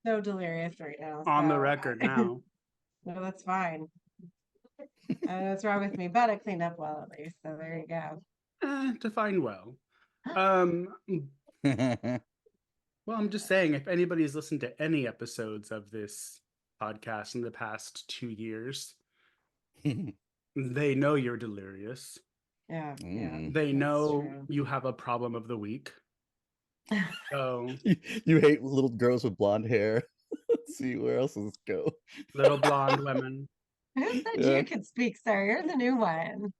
so delirious right now. On the So record now. no, that's fine. I don't know what's wrong with me, but I cleaned up well at least. So there you go. Defined well. Um, Oh, well, I'm just saying, if anybody's listened to any episodes of this podcast in the past 2 years, they know you're delirious. Yeah, yeah, They that's know true. you have a problem of the week. So, you hate little girls with blonde hair. Let's see, where else does this go? little blonde women. Who said Yeah. you could speak, sir? You're the new one.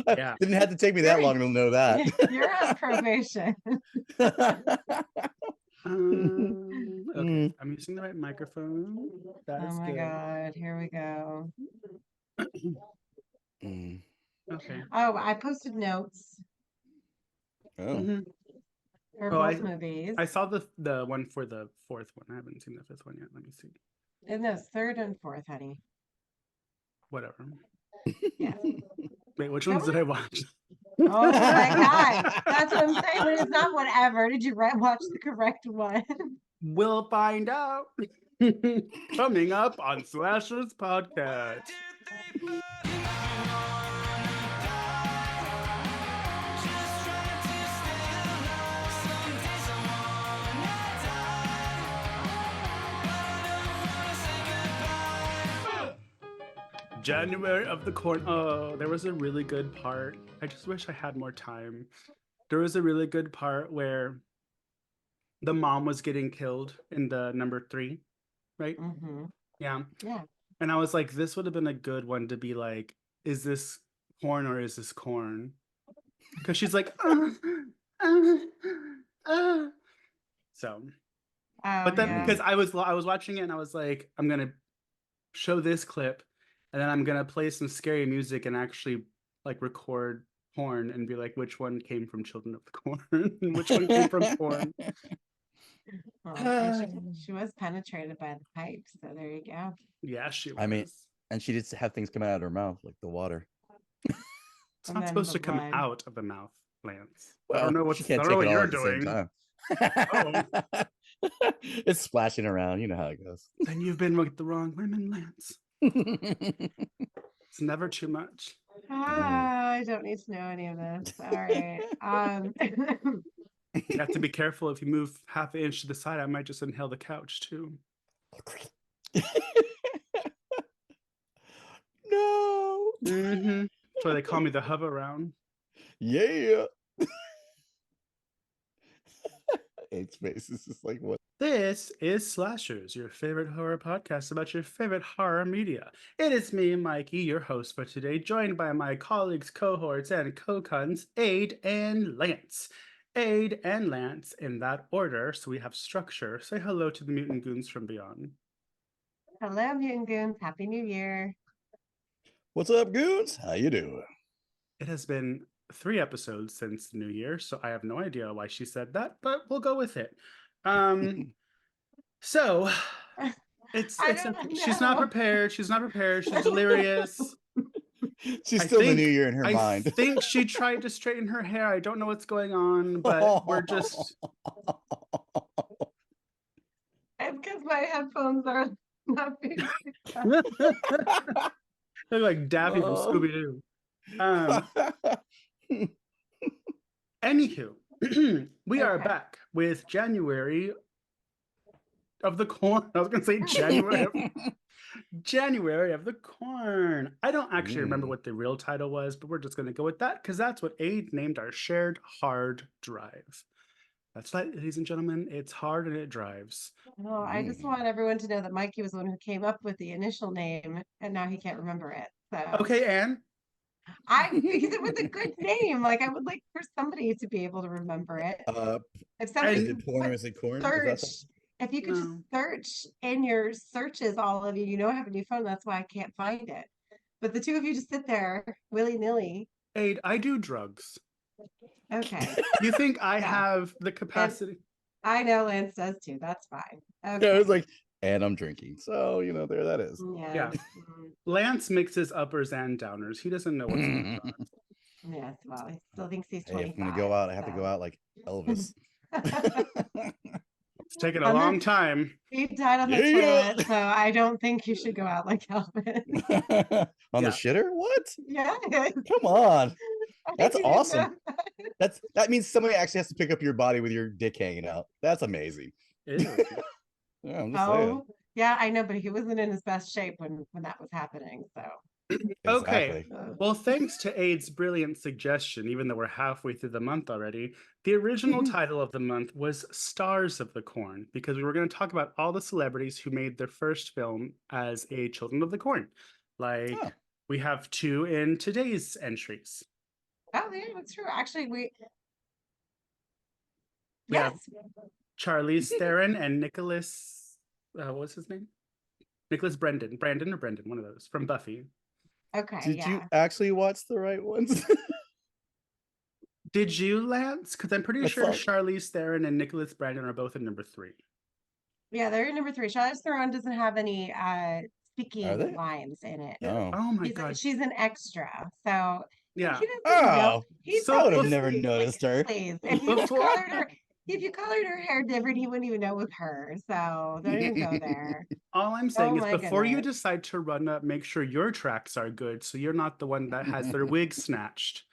Yeah. Didn't have to take me that long to know that. You're on probation. Okay, I'm using the right microphone. That Oh is my good. God, here we go. Okay. Oh, I posted notes Oh. for Oh, both movies. I saw the one for the fourth one. I haven't seen the fifth one yet. Let me see. And no, third and fourth, honey. Whatever. Yeah. Wait, which ones did I watch? Oh my God. That's what I'm saying, but it's not whatever. Did you watch the correct one? We'll find out. Coming up on Slashers Podcast. January of the Corn. Oh, there was a really good part. I just wish I had more time. There was a really good part where the mom was getting killed in the number 3, right? Mm-hmm. Yeah. Yeah. And I was like, this would have been a good one to be like, is this porn or is this corn? Because she's like, so. Oh, But then yeah. because I was watching it and I was like, I'm gonna show this clip, and then I'm gonna play some scary music and actually like record porn and be like, which one came from Children of the Corn and which one came from porn. Well, and she was penetrated by the pipe, so there you go. Yeah, she was. I mean, and she did have things come out of her mouth, like the water. It's not supposed to come out of the mouth, Lance. Well, I don't know she can't I don't take know it what all you're at the same doing. time. It's splashing around. You know how it goes. Then you've been with the wrong women, Lance. It's never too much. I don't need to know any of this. All right. You have to be careful. If you move half an inch to the side, I might just inhale the couch too. No. Mm-hmm. That's why they call me the hover around. Yeah. Eight's face is just like, what? This is Slashers, your favorite horror podcast about your favorite horror media. It is me, Mikey, your host for today, joined by my colleagues, cohorts, and co-cons, Aid and Lance. Aid and Lance in that order, so we have structure. Say hello to the mutant goons from beyond. Hello, Mutant Goons. Happy New Year. What's up, goons? How you doing? It has been 3 episodes since the new year, so I have no idea why she said that, but we'll go with it. So she's not prepared. She's not prepared. She's delirious. She's still in the new year in her mind. I think she tried to straighten her hair. I don't know what's going on, but we're just. It's because my headphones are not being Look like Daffy from Scooby Doo. Anywho, we are back with January of the Corn. I was gonna say January of the Corn. I don't actually remember what the real title was, but we're just gonna go with that because that's what Aid named our shared hard drive. That's right, ladies and gentlemen. It's hard and it drives. No, I just want everyone to know that Mikey was the one who came up with the initial name, and now he can't remember it. So okay, Anne. Because it was a good name. Like I would like for somebody to be able to remember it. If somebody is it porn or is it corn? search, if you could just search in your searches, all of you, you know, I have a new phone. That's why I can't find it. But the two of you just sit there willy-nilly. Aid, I do drugs. Okay. You think I have the capacity? And I know Lance does too. That's fine. Okay. Yeah, it was like, and I'm drinking. So, you know, there that is. Yeah. Lance mixes uppers and downers. He doesn't know what's going on. Yes, well, he still thinks he's 25. Hey, if I'm going to go out, I have to go out like Elvis. It's taken a On the- long time. He died on the Yeah. toilet, so I don't think you should go out like Calvin. On Yeah. the shitter? What? Yeah. Come on. That's You didn't awesome. know That means somebody actually has to pick up your body with your dick hanging out. That's amazing. Ew. Yeah, I'm just saying. Oh, yeah, I know, but he wasn't in his best shape when that was happening. So, Okay. Exactly. Well, thanks to Aid's brilliant suggestion, even though we're halfway through the month already, the original title of the month was Stars of the Corn, because we were going to talk about all the celebrities who made their first film as a Children of the Corn. Like, Oh. we have 2 in today's entries. oh yeah, that's true. Actually, we Yeah. yes, Charlize Theron and Nicholas, what's his name? Nicholas Brandon, one of those from Buffy. okay, Did yeah. you actually watch the right ones? Did you, Lance? Because I'm pretty I sure thought- Charlize Theron and Nicholas Brandon are both in number 3. Yeah, they're number 3. Charlize Theron doesn't have any Are they? speaking lines in it. Oh. Oh my god. She's an extra, so Yeah. he doesn't know. Oh. He's So I would have bef- never like, noticed her. please, if you colored her hair different, he wouldn't even know it was her. So don't even go there. All I'm saying is my before you goodness. decide to run up, make sure your tracks are good so you're not the one that has their wig snatched.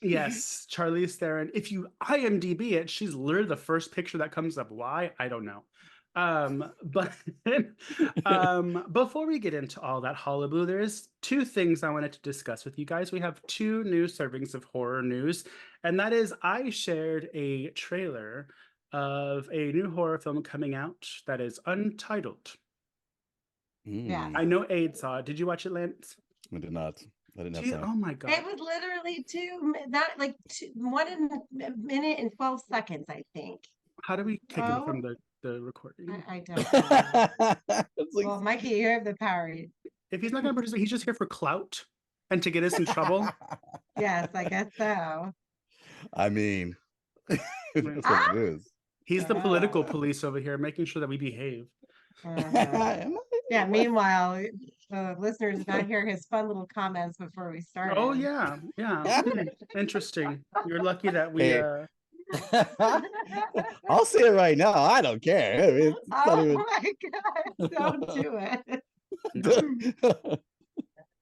Yes, Charlize Theron. If you IMDb it, she's literally the first picture that comes up. Why? I don't know. But before we get into all that hullabaloo, there's 2 things I wanted to discuss with you guys. We have 2 new servings of horror news, and that is I shared a trailer of a new horror film coming out that is untitled. Yeah. Mm, I know Aid saw it. Did you watch it, Lance? I did not. I didn't have Gee, time. oh my god. It was literally not like 1 minute and 12 seconds, I think. How do we kick him Oh. from the recording? I don't know. It's like, Well, Mikey, you have the power. If he's not going to participate, he's just here for clout and to get us in trouble. Yes, I guess so. I mean, that's Ah! what it is. He's the political police over here, making sure that we behave. Uh-huh. Yeah, meanwhile, the listeners did not hear his fun little comments before we started. Oh yeah, yeah. Interesting. You're lucky that we Hey. I'll say it right now. I don't care. I mean, it's not Oh even- my god, don't do it. no,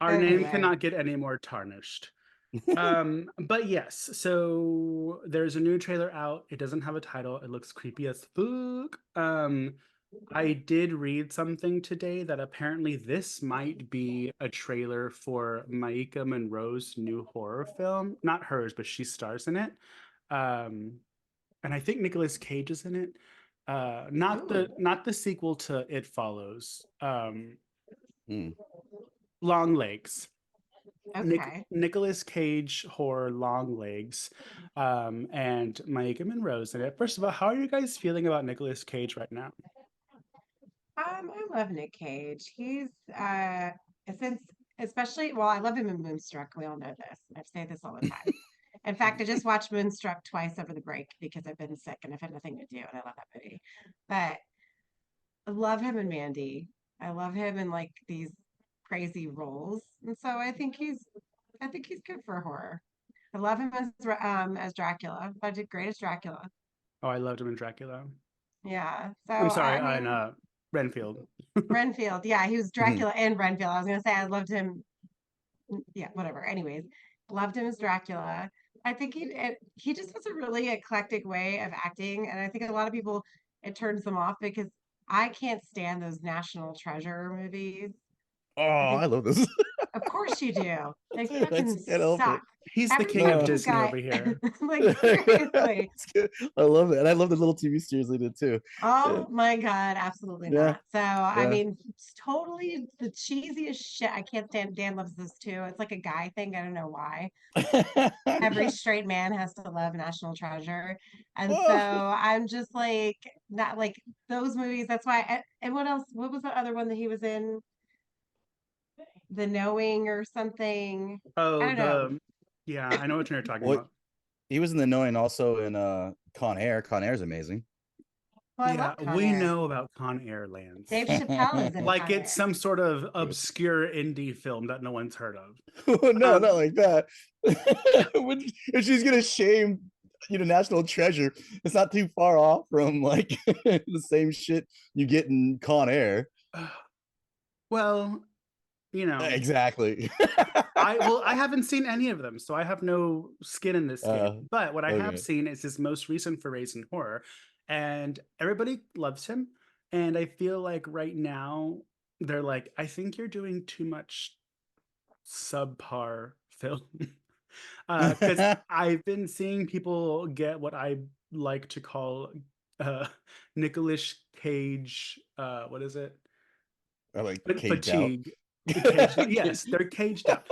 our name Anyway. cannot get any more tarnished. But yes, so there's a new trailer out. It doesn't have a title. It looks creepy as fuck. I did read something today that apparently this might be a trailer for Maika Monroe's new horror film. Not hers, but she stars in it. And I think Nicolas Cage is in it. Not the sequel to It Follows. Long Legs. Okay. Nicolas Cage horror Long Legs, and Maika Monroe's in it. First of all, how are you guys feeling about Nicolas Cage right now? I love Nick Cage. He's especially I love him in Moonstruck. We all know this. I say this all the time. In fact, I just watched Moonstruck twice over the break because I've been sick and I've had nothing to do, and I love that movie. But I love him in Mandy. I love him in like these crazy roles, and so I think he's good for horror. I love him as Dracula. I did great as Dracula. Oh, I loved him in Dracula. Yeah. So I'm sorry, I mean, in Renfield. Renfield. Yeah, he was Dracula and Renfield. I was gonna say I loved him. Yeah, whatever. Anyways, loved him as Dracula. I think he just has a really eclectic way of acting, and I think a lot of people it turns them off because I can't stand those National Treasure movies. Oh, I love this. Of course you do. They Dude, I fucking just can't help it. suck. He's the Every king of fucking Disney guy- over here. Like seriously. It's good. I love it. And I love the little TV series they did too. Oh my God, absolutely Yeah. not. So I Yeah. mean, it's totally the cheesiest shit. I can't stand. Dan loves this too. It's like a guy thing. I don't know why. Every straight man has to love National Treasure, and Whoa. so I'm just like not like those movies. That's why. And what else? What was the other one that he was in? The Knowing or something. Oh, I don't know. yeah, I know what you're talking What- about. He was in The Knowing also in Con Air. Con Air's amazing. Well, I Yeah, love Con we Air. know about Con Air Lands. Dave Chappelle is in Like Con it's Air. some sort of obscure indie film that no one's heard of. No, Um, not like that. If she's gonna shame National Treasure. It's not too far off from like the same shit you get in Con Air. Well, you know, Exactly. I haven't seen any of them, so I have no skin in this game. But what I have Okay. seen is his most recent forays in horror, and everybody loves him. And I feel like right now they're like, I think you're doing too much subpar film. Because I've been seeing people get what I like to call uh Nicolas Cage, what is it? Or like But caged out. fatigue. Caged out. Yes, they're caged out.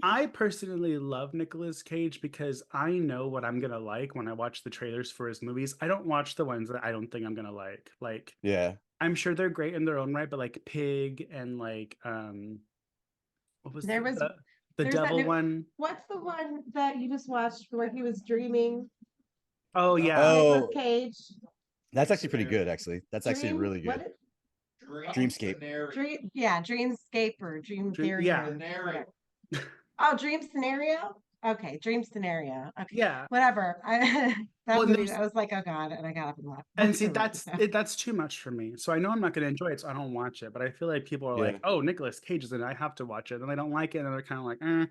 I personally love Nicolas Cage because I know what I'm gonna like when I watch the trailers for his movies. I don't watch the ones that I don't think I'm gonna like. Like, Yeah. I'm sure they're great in their own right, but like Pig and like what was There was the there's that devil new one? what's the one that you just watched where he was dreaming? Oh yeah. Nicolas Oh, Cage. that's actually pretty good. Actually, that's actually Dream really good. what Dreamscape. Dreamscape or Dream Theory. Yeah. Oh, Dream Scenario? Okay, Dream Scenario. Okay. Yeah. Whatever. That Well, and movie, there's I was like, oh God, and I got up and left. and see So right now. that's too much for me. So I know I'm not going to enjoy it, so I don't watch it. But I feel like people are Yeah. like, "Oh, Nicolas Cage is in it. I have to watch it," and they don't like it, and they're kind of like, "Eh."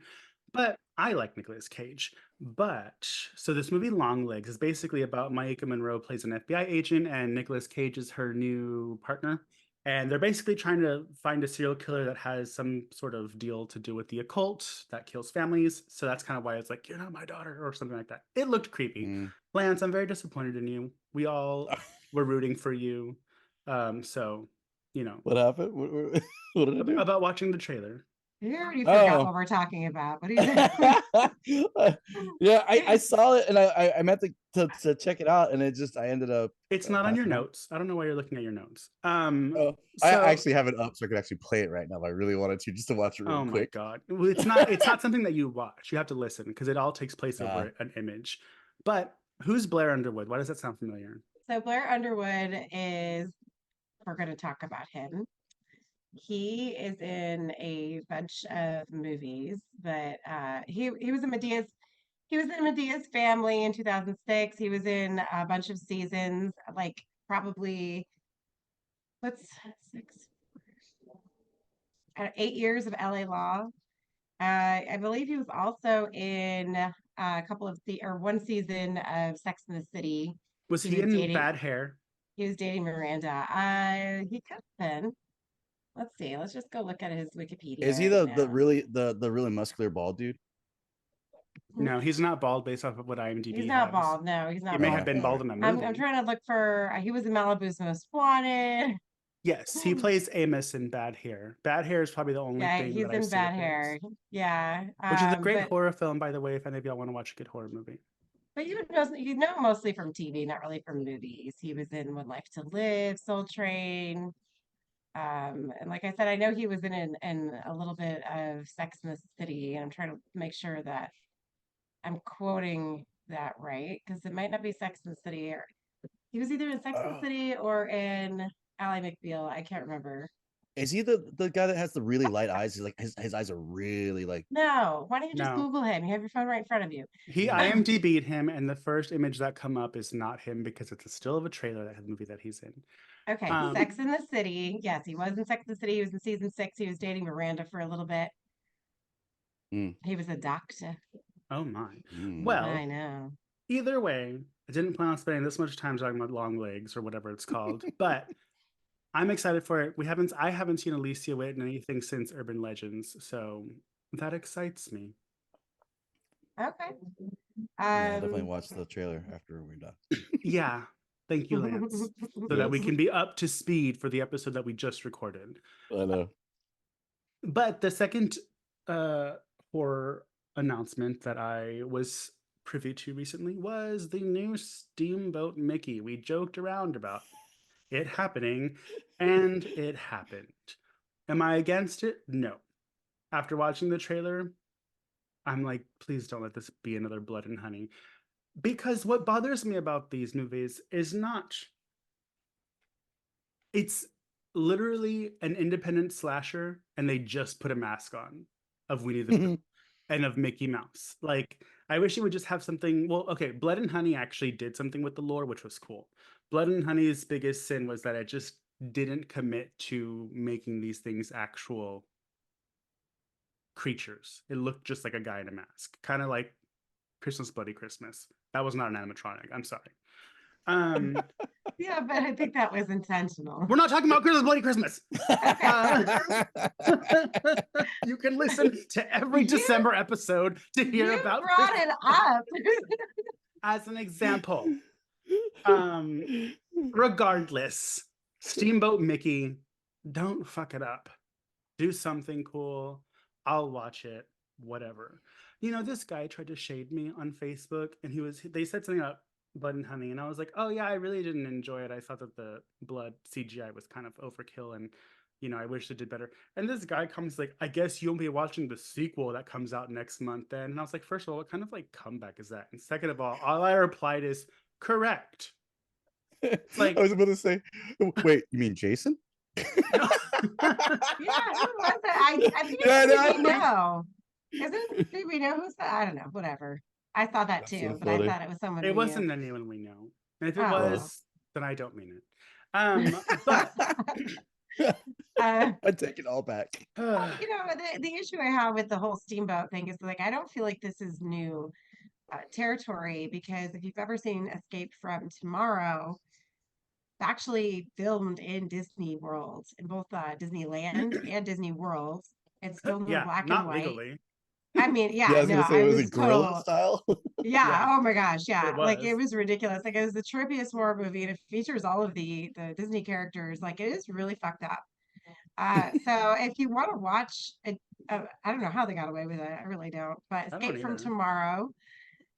But I like Nicolas Cage. But so this movie Long Legs is basically about Maika Monroe plays an FBI agent, and Nicolas Cage is her new partner. And they're basically trying to find a serial killer that has some sort of deal to do with the occult that kills families. So that's kind of why it's like, "You're not my daughter," or something like that. It looked creepy. Mm. Lance, I'm very disappointed in you. We all were rooting for you. So, you know, What happened? What did I do? about watching the trailer. You already forgot Oh. what we're talking about. What are you doing? Yeah, I saw it and I meant to check it out and I ended up It's not on your passing on. notes. I don't know why you're looking at your notes. Oh, I So, actually have it up so I could actually play it right now if I really wanted to, just to watch it real oh my quick. God. Well, it's not something that you watch. You have to listen because it all takes place Uh, over an image. But who's Blair Underwood? Why does that sound familiar? So Blair Underwood is, we're going to talk about him. He is in a bunch of movies, but he was in Medea's Family in 2006. He was in a bunch of seasons, like probably what's 8 years of LA Law. I believe he was also in a couple of one season of Sex in the City. Was He he was in dating Bad Hair? he was dating Miranda. He could have been. Let's see. Let's just go look at his Wikipedia is he right the now. really muscular bald dude? No, he's not bald based off of what IMDb He's not has. bald. No, he's not He may bald. have been bald in the I'm movie. trying to look for. He was in Malibu's Most Wanted. Yes, he plays Amos in Bad Hair. Bad Hair is probably the only Yeah, thing he's that I've in seen Bad of his. Hair. Yeah, Which is a great but horror film, by the way, if any of y'all want to watch a good horror movie. you know mostly from TV, not really from movies. He was in One Life to Live, Soul Train. And like I said, I know he was in a little bit of Sex in the City, and I'm trying to make sure that I'm quoting that right because it might not be Sex in the City, or he was either in Sex and the City or in Ally McBeal. I can't remember. Is he the guy that has the really light eyes? He's like his eyes are really like. No, why don't you just No. Google him? You have your phone right in front of you. He IMDb'd him, and the first image that come up is not him because it's a still of a trailer that has the movie that he's in. Okay, Sex in the City. Yes, he was in Sex in the City. He was in season 6. He was dating Miranda for a little bit. He was a doctor. Oh my. Mm. Well, I know. either way, I didn't plan on spending this much time talking about Long Legs or whatever it's called, but I'm excited for it. I haven't seen Alicia Witt in anything since Urban Legends, so that excites me. Okay. Yeah, I'll definitely watch the trailer after we're done. Yeah. Thank you, Lance. So that we can be up to speed for the episode that we just recorded. I know. But the second horror announcement that I was privy to recently was the new Steamboat Mickey. We joked around about it happening, and it happened. Am I against it? No. After watching the trailer, I'm like, please don't let this be another Blood and Honey. Because what bothers me about these movies is not. It's literally an independent slasher, and they just put a mask on of Winnie the Pooh and of Mickey Mouse. Like, I wish it would just have something. Well, okay, Blood and Honey actually did something with the lore, which was cool. Blood and Honey's biggest sin was that it just didn't commit to making these things actual creatures. It looked just like a guy in a mask, kind of like Christmas Bloody Christmas. That was not an animatronic. I'm sorry. Yeah, but I think that was intentional. We're not talking about Christmas Bloody Christmas. You can listen to every December episode to hear You about brought this it up. as an example. Regardless, Steamboat Mickey, don't fuck it up. Do something cool. I'll watch it. Whatever. You know, this guy tried to shade me on Facebook, and they said something about Blood and Honey, and I was like, oh yeah, I really didn't enjoy it. I thought that the blood CGI was kind of overkill, and you know, I wish it did better. And this guy comes like, I guess you'll be watching the sequel that comes out next month then. And I was like, first of all, what kind of like comeback is that? And second of all I replied is correct. It's like, I was about to say, wait, you mean Jason? Yeah, who was it? I think Yeah, it's no. we know. Did we know who's that? I don't know. Whatever. I saw that That's too, so but I funny. thought it was someone it we wasn't knew. anyone we know. And if it Oh. was, then I don't mean it. But I take it all back. You know, the issue I have with the whole steamboat thing is like I don't feel like this is new territory, because if you've ever seen Escape from Tomorrow, it's actually filmed in Disney World, in both Disneyland and Disney World. It's filmed in yeah, black and not white. legally. I mean, Yeah, I yeah, was no, gonna say, I was was it gorilla total. style? Yeah, Yeah. oh my gosh, yeah. It Like it was. was ridiculous. Like it was the trippiest horror movie, and it features all of the Disney characters. Like it is really fucked up. So if you want to watch it, I don't know how they got away with it. I really don't. But I don't Escape from either. Tomorrow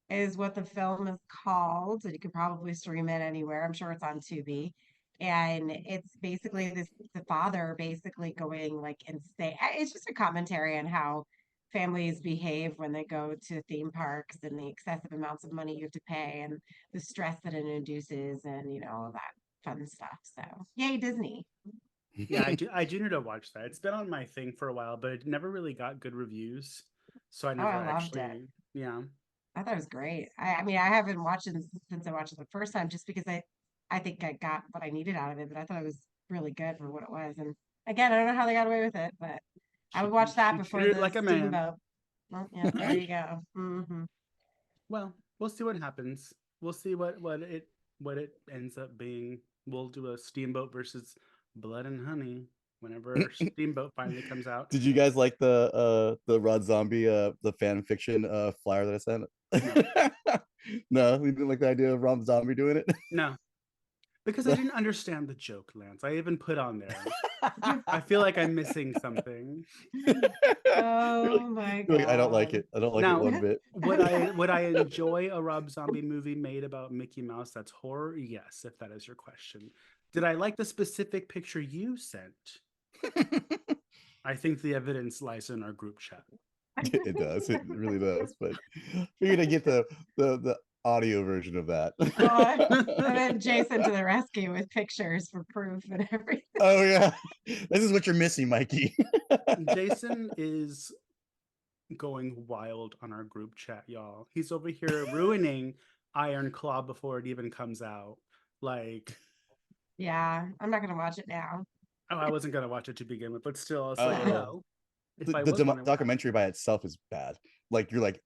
is what the film is called, and you can probably stream it anywhere. I'm sure it's on Tubi. And it's basically the father basically going like insane. It's just a commentary on how families behave when they go to theme parks, and the excessive amounts of money you have to pay, and the stress that it induces, and you know, all that fun stuff. So yay, Disney. Yeah, I do need to watch that. It's been on my thing for a while, but it never really got good reviews. So I Oh, never I loved it. actually, yeah. I thought it was great. I mean, I haven't watched it since I watched it the first time, just because I think I got what I needed out of it, but I thought it was really good for what it was. And again, I don't know how they got away with it, but I would watch that She before treated it the like a man. steamboat. Well, yeah, there you go. Hmm. Well, we'll see what happens. We'll see what it ends up being. We'll do a Steamboat versus Blood and Honey whenever Steamboat finally comes out. Did you guys like the Rod Zombie the fan fiction flyer that I sent? No, you didn't like the idea of Rob Zombie doing it? No, because I didn't understand the joke, Lance. I even put on there. I feel like I'm missing something. Oh my You're like, I don't like God. it. I don't like Now, it one bit. would I enjoy a Rob Zombie movie made about Mickey Mouse that's horror? Yes, if that is your question. Did I like the specific picture you sent? I think the evidence lies in our group chat. It does. It really does. But we're gonna get the audio version of that. And then Jason to the rescue with pictures for proof and everything. Oh yeah, this is what you're missing, Mikey. Jason is going wild on our group chat, y'all. He's over here ruining Iron Claw before it even comes out. Like, Yeah, I'm not gonna watch it now. oh, I wasn't gonna watch it to begin with, but still, I was like, Uh-oh. well, if I The was gonna documentary by itself is bad. Like you're like,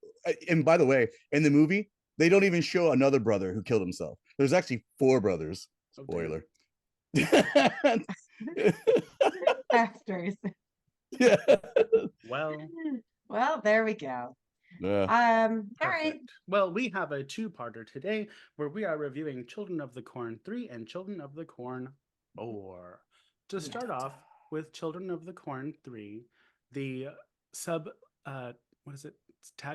and by the way, in the movie, they don't even show another brother who killed himself. There's actually 4 brothers. Oh, Spoiler. After. Yeah. Well, there we go. Yeah. All right. perfect. Well, we have a 2-parter today where we are reviewing Children of the Corn 3 and Children of the Corn 4. To start off with Children of the Corn 3, the what is it?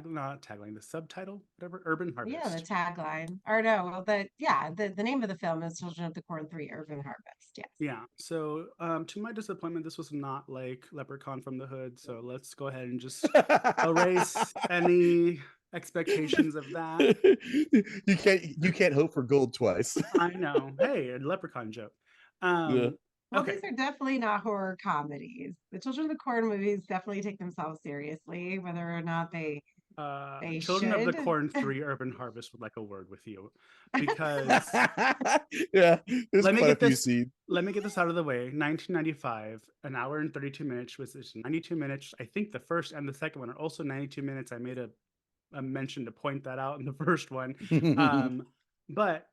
Not tagline, the subtitle, whatever, Urban Harvest. Yeah, the tagline. Or no, well, the name of the film is Children of the Corn 3 Urban Harvest. Yes. Yeah. So, to my disappointment, this was not like Leprechaun from the Hood. So let's go ahead and just erase any expectations of that. You can't hope for gold twice. I know. Hey, a Leprechaun joke. Yeah. Well, Okay. these are definitely not horror comedies. The Children of the Corn movies definitely take themselves seriously, whether or not they They Children of the should. Corn 3 Urban Harvest would like a word with you because Yeah, there's let me quite a get few this scenes. let me get this out of the way. 1995, an hour and 32 minutes was 92 minutes. I think the first and the second one are also 92 minutes. I made a mention to point that out in the first one. But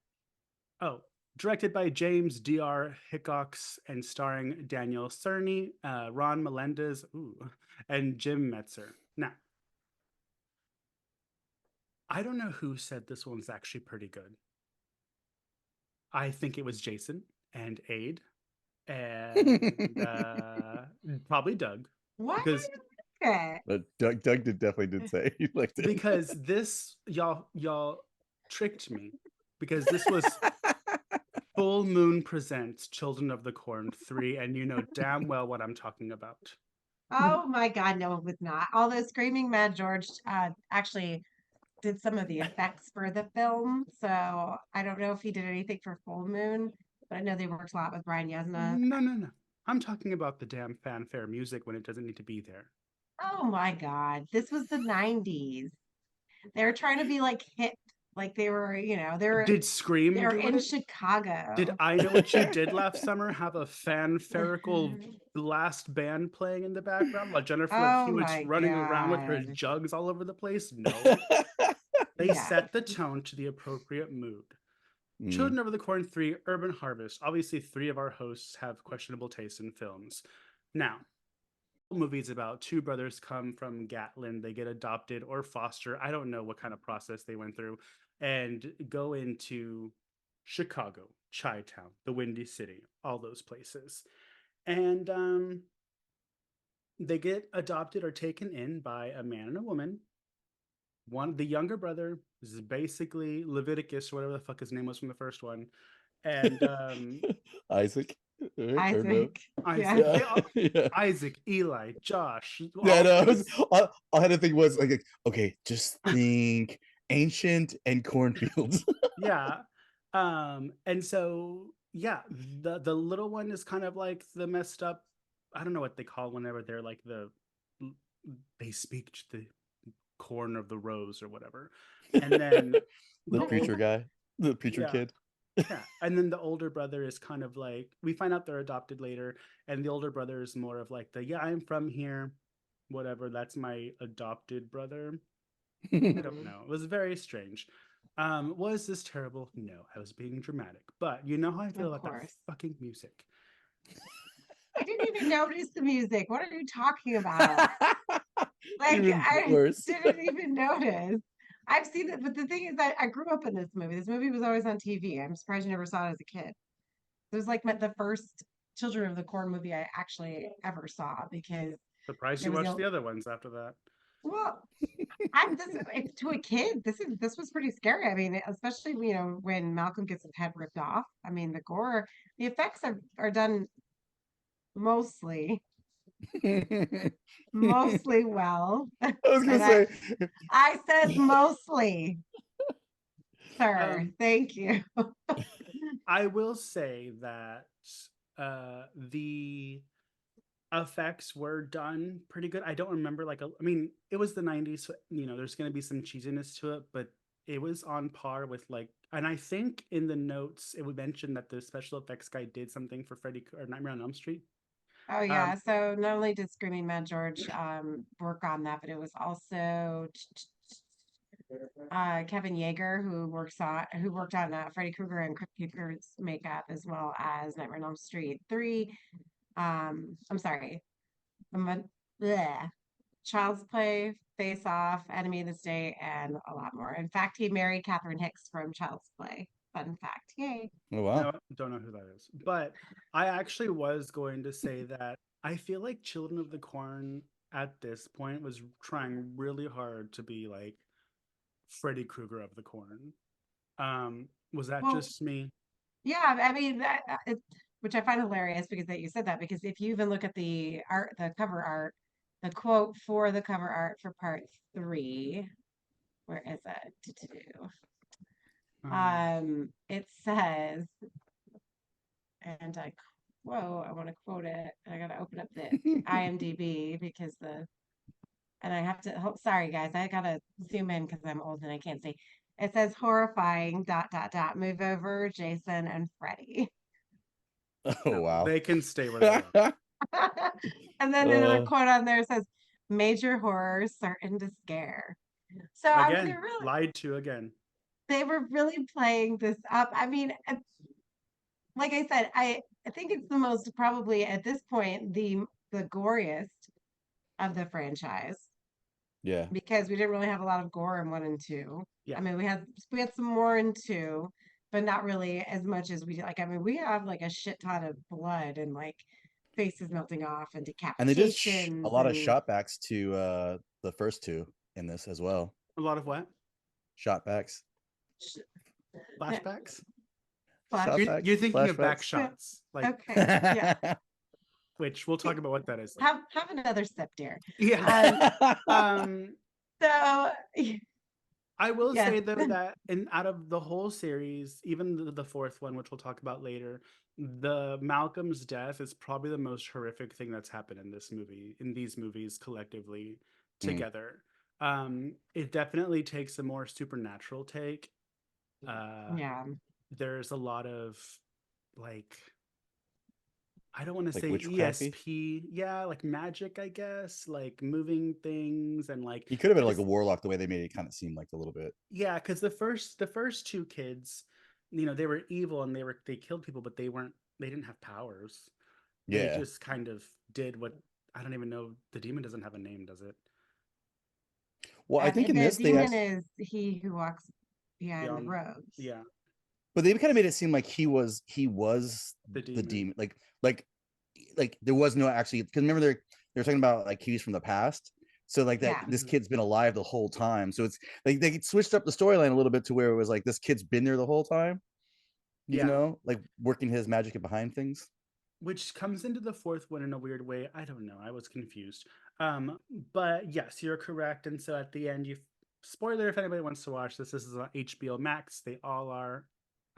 oh, directed by James D.R. Hickox and starring Daniel Cerny, Ron Melendez, and Jim Metzer. Now, I don't know who said this one's actually pretty good. I think it was Jason and Aid and probably Doug Why because do you like it? But Doug definitely did say he liked it. because this y'all tricked me because this was Full Moon Presents Children of the Corn 3 and you know damn well what I'm talking about. Oh my God, no, it was not. Although Screaming Mad George actually did some of the effects for the film, so I don't know if he did anything for Full Moon, but I know they worked a lot with Brian Yuzna. No. I'm talking about the damn fanfare music when it doesn't need to be there. Oh my God, this was the 90s. They were trying to be like hip, like they were, Did Scream they were do in it? Did Chicago. I Know What You Did Last Summer have a fanfarical blast band playing in the background while Jennifer Love Oh Hewitt's my running around with her God. jugs all over the place? No. They Yeah. set the tone to the appropriate mood. Mm. Children of the Corn 3, Urban Harvest. Obviously, 3 of our hosts have questionable taste in films. Now, movies about 2 brothers come from Gatlin. They get adopted or foster. I don't know what kind of process they went through and go into Chicago, Chi-Town, the Windy City, all those places. And they get adopted or taken in by a man and a woman. The younger brother is basically Leviticus, or whatever the fuck his name was from the first one. And Isaac, right? Or no? Isaac. Isaac, Yeah. Yeah. Isaac, Eli, Josh, Yeah, all no, these. all I had to think was like, okay, just think ancient and cornfields. Yeah. And so yeah, the little one is kind of like the messed up, I don't know what they call whenever they're like they speak to the corner of the rose or whatever. And then The preacher older, guy, the preacher yeah, kid. yeah. And then the older brother is kind of like, we find out they're adopted later, and the older brother is more of like yeah, I'm from here, whatever, that's my adopted brother. I don't know. It was very strange. Was this terrible? No, I was being dramatic. But you know how I feel Of about that course. fucking music. I didn't even notice the music. What are you talking about? Like, Even I worse. didn't even notice. I've seen it, but the thing is that I grew up in this movie. This movie was always on TV. I'm surprised you never saw it as a kid. It was like the first Children of the Corn movie I actually ever saw because Surprised it you was watched the other ones after that. well, to a kid. This was pretty scary. I mean, especially when Malcolm gets his head ripped off. I mean, the gore, the effects are done mostly I mostly well. was gonna And say, I said mostly, sir. Um, Thank you. I will say that the effects were done pretty good. I don't remember I mean, it was the 90s, so, there's going to be some cheesiness to it, but it was on par with and I think in the notes it would mention that the special effects guy did something for Freddy or Nightmare on Elm Street. Oh Um, yeah. So not only did Screaming Mad George work on that, but it was also Kevin Yeager who worked on Freddy Krueger and Crypt Keeper's makeup as well as Nightmare on Elm Street 3. I'm sorry. Bleh. Child's Play, Face Off, Enemy of the State, and a lot more. In fact, he married Catherine Hicks from Child's Play. Fun fact. Yay. oh wow. no, don't know who that is. But I actually was going to say that I feel like Children of the Corn at this point was trying really hard to be like Freddy Krueger of the Corn. Was that Well, just me? yeah, I mean, which I find hilarious because that you said that because if you even look at the art, the cover art, the quote for the cover art for part 3, where is it? It says, and I want to quote it. I got to open up the IMDb because and I have to, sorry guys, I gotta zoom in because I'm old and I can't see. It says horrifying, dot, dot, dot, move over, Jason and Freddy. Oh No, wow. they can stay where they are. And then another Uh, quote on there says, major horror certain to scare. So I mean, Again, lied to again. they were really playing this up. I mean, like I said, I think it's the most probably at this point the goriest of the franchise yeah. because we didn't really have a lot of gore in 1 and 2. Yeah. I mean, we had some more in 2, but not really as much as we did. Like, I mean, we have like a shit ton of blood and like faces melting off and And they did a decapitations lot of and shotbacks to the first two in this as well. A lot of what? Shotbacks. sh- Flashbacks? flash. You're thinking of back flashbacks. shots, like Okay, yeah. which we'll talk about what that is. Have another sip, dear. Yeah. Um, So I will yes. say though that out of the whole series, even the fourth one, which we'll talk about later, the Malcolm's death is probably the most horrific thing that's happened in these movies collectively together. It definitely takes a more supernatural take. Yeah. There's a lot of like, I don't want to Like say witchcrafty? ESP. Yeah, like magic, I guess, like moving things and like He could have been like just- a warlock the way they made it kind of seem like a little bit. yeah, because the first two kids, they were evil and they killed people, but they didn't have powers. They Yeah. just kind of did what I don't even know. The demon doesn't have a name, does it? Well, I think in the this they demon actually, is he who walks behind the Beyond- robes. Yeah, but they kind of made it seem like he was the the demon. demon. Like there was no actually, because remember they're talking about like keys from the past. So like that Yeah. this kid's been alive the whole time. So it's like they switched up the storyline a little bit to where it was like this kid's been there the whole time. You Yeah. know, like working his magic behind things. Which comes into the fourth one in a weird way. I don't know. I was confused. But yes, you're correct. And so at the end, spoiler if anybody wants to watch this. This is on HBO Max. They all are.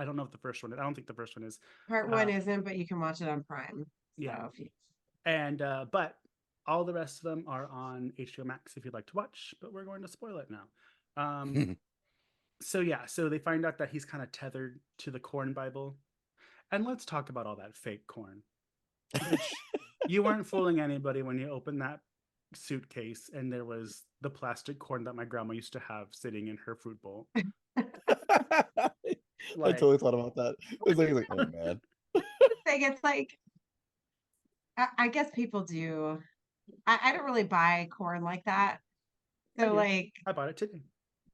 I don't know if the first one. I don't think the first one is. Part 1 isn't, but you can watch it on Prime. Yeah. So And but all the rest of them are on HBO Max if you'd like to watch. But we're going to spoil it now. So yeah, so they find out that he's kind of tethered to the corn Bible. And let's talk about all that fake corn. Which you weren't fooling anybody when you opened that suitcase and there was the plastic corn that my grandma used to have sitting in her fruit bowl. I totally thought about that. It was like oh man. thing, it's like I guess people do. I don't really buy corn like that. So like I bought it today.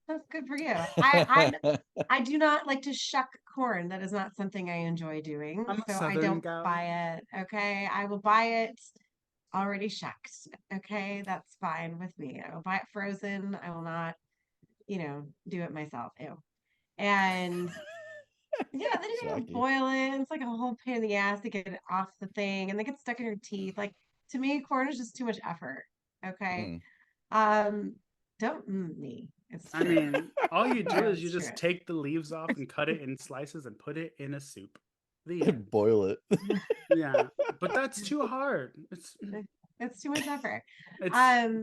that's good for you. I do not like to shuck corn. That is not something I enjoy doing. I'm a So I Southern don't gal. buy it. Okay. I will buy it already shucked. Okay. That's fine with me. I will buy it frozen. I will not, do it myself. Ew. And yeah, then you gotta Shocking. boil it. It's like a whole pain in the ass to get it off the thing and they get stuck in your teeth. Like to me, corn is just too much effort. Okay. Don't me. It's I true. mean, all you do Yeah, is you it's just true. take the leaves off and cut it in slices and put it in a soup. The end. Boil it. Yeah, but that's too hard. It's too much effort. It's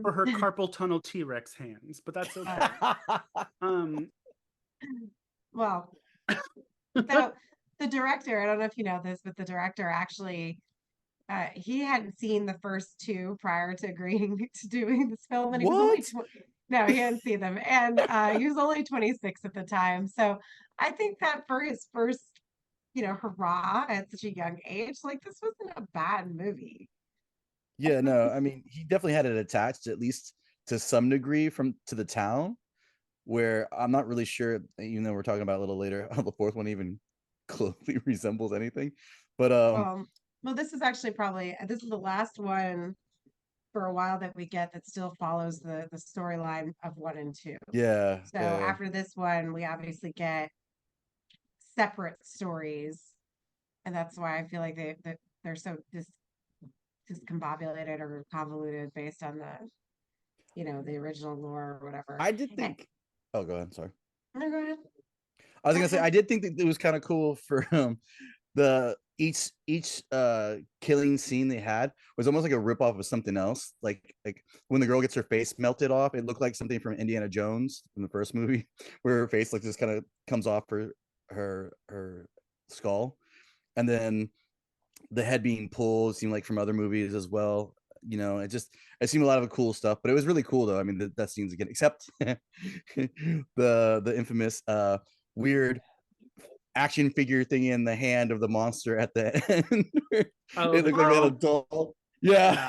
for her carpal tunnel T-Rex hands, but that's okay. Well, so the director, I don't know if you know this, but the director actually he hadn't seen the first two prior to agreeing to doing this film, and he was only no, he hadn't seen them, and he was only 26 at the time. So I think that for his first, hurrah at such a young age, like this wasn't a bad movie. Yeah, no, I mean, he definitely had it attached at least to some degree to the town, where I'm not really sure, even though we're talking about a little later, how the fourth one even closely resembles anything. But well, this is actually this is the last one for a while that we get that still follows the storyline of 1 and 2. yeah. So yeah. after this one, we obviously get separate stories, and that's why I feel like they're so discombobulated or convoluted based on the original lore or whatever. I did think. Oh, go ahead. Sorry. No, go ahead. I was gonna say I did think that it was kind of cool for the each killing scene they had was almost like a ripoff of something else. Like when the girl gets her face melted off, it looked like something from Indiana Jones in the first movie, where her face like just kind of comes off her skull, and then the head being pulled seemed like from other movies as well. You know, it seemed a lot of cool stuff, but it was really cool though. I mean, that scene's again, except the infamous weird action figure thing in the hand of the monster at the end. Oh, It the looked like they had a girl. doll. Yeah.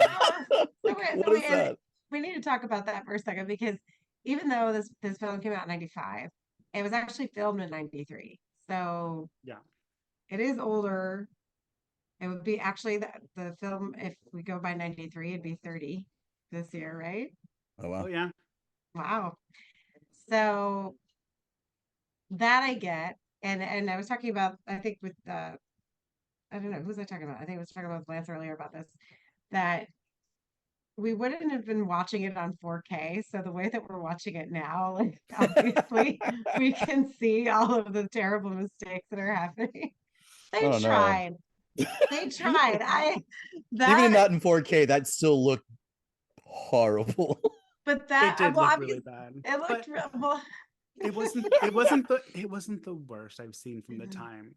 So What is that? we need to talk about that for a second, because even though this film came out in 95, it was actually filmed in 93. So Yeah. it is older. It would be actually the film, if we go by 93, it'd be 30 this year, right? Oh Oh wow. yeah. Wow. So that I get. And I was talking about, I think with I don't know, who was I talking about? I think I was talking about Lance earlier about this, that we wouldn't have been watching it on 4K. So the way that we're watching it now, like obviously we can see all of the terrible mistakes that are happening. They Oh no. tried. They tried. Even in That not in 4K, that still looked horrible. but It that did well look really obviously bad. it But looked well. it wasn't the worst I've seen from the time.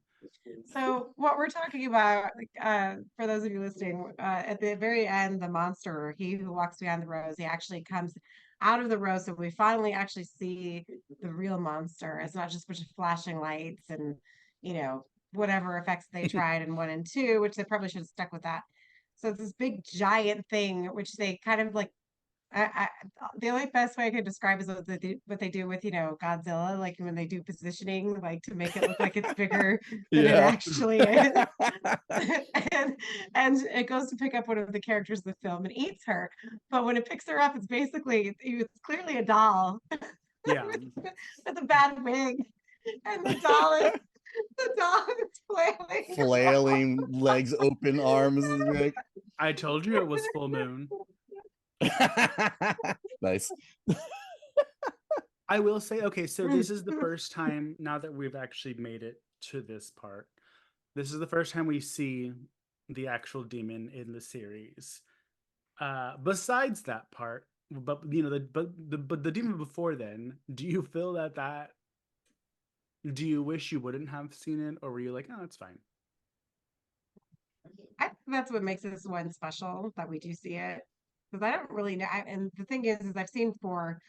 So what we're talking about, for those of you listening, at the very end, the monster, he who walks behind the rose, he actually comes out of the rose. So we finally actually see the real monster. It's not just a bunch of flashing lights and, whatever effects they tried in 1 and 2, which they probably should have stuck with that. So it's this big giant thing, which they kind of like the only best way I could describe is what they do with Godzilla, like when they do positioning, like to make it look like it's bigger than it Yeah. actually is. and and it goes to pick up one of the characters of the film and eats her. But when it picks her up, it's clearly a doll Yeah. with a bad wig, and the doll is flailing. Flailing, legs open, arms. Like... I told you it was full moon. Nice. I will say, okay, so this is the first time now that we've actually made it to this part. This is the first time we see the actual demon in the series. Besides that part, but the demon before then, do you feel that do you wish you wouldn't have seen it, or were you like, oh, it's fine? I think that's what makes this one special, that we do see it, because I don't really know. And the thing is I've seen 4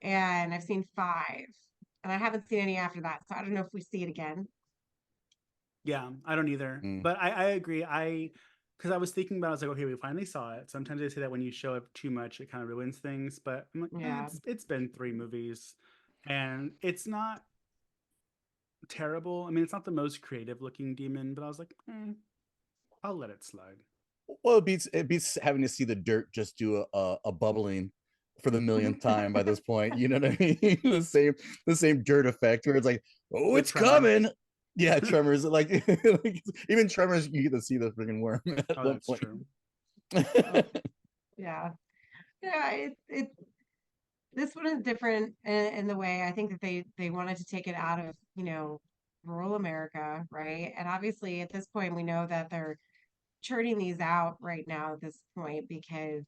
and I've seen 5, and I haven't seen any after that. So I don't know if we see it again. Yeah, I don't either. Mm. But I agree. Because I was thinking about it, I was like, okay, we finally saw it. Sometimes they say that when you show up too much, it kind of ruins things. But I'm like, Yeah. it's been 3 movies, and it's not terrible. I mean, it's not the most creative looking demon, but I was like, I'll let it slide. Well, it beats having to see the dirt just do a bubbling for the millionth time by this point. You know what I mean? the same dirt effect where it's like, oh, The it's tremor. coming. Yeah, tremors. Like, like even tremors, you get to see the freaking worm at Oh, one that's point. true. Yeah. Yeah. This one is different in the way I think that they wanted to take it out of, rural America, right? And obviously at this point we know that they're churning these out right now at this point because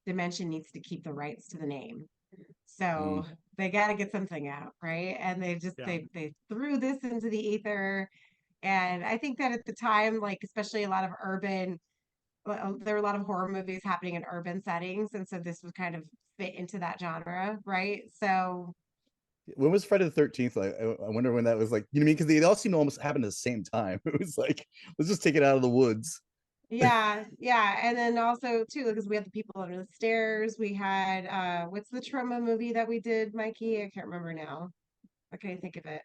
Dimension needs to keep the rights to the name. So they got to get something out, right? And they threw this into the ether. And I think that at the time, like especially a lot of there were a lot of horror movies happening in urban settings, and so this was kind of fit into that genre, right? So When was Friday the 13th? Like, I wonder when that was, like, you know what I mean? Because they all seem to almost happen at the same time. It was like, let's just take it out of the woods. yeah, and then also too, because we had the people under the stairs. We had what's the trauma movie that we did, Mikey? I can't remember now. I can't think of it.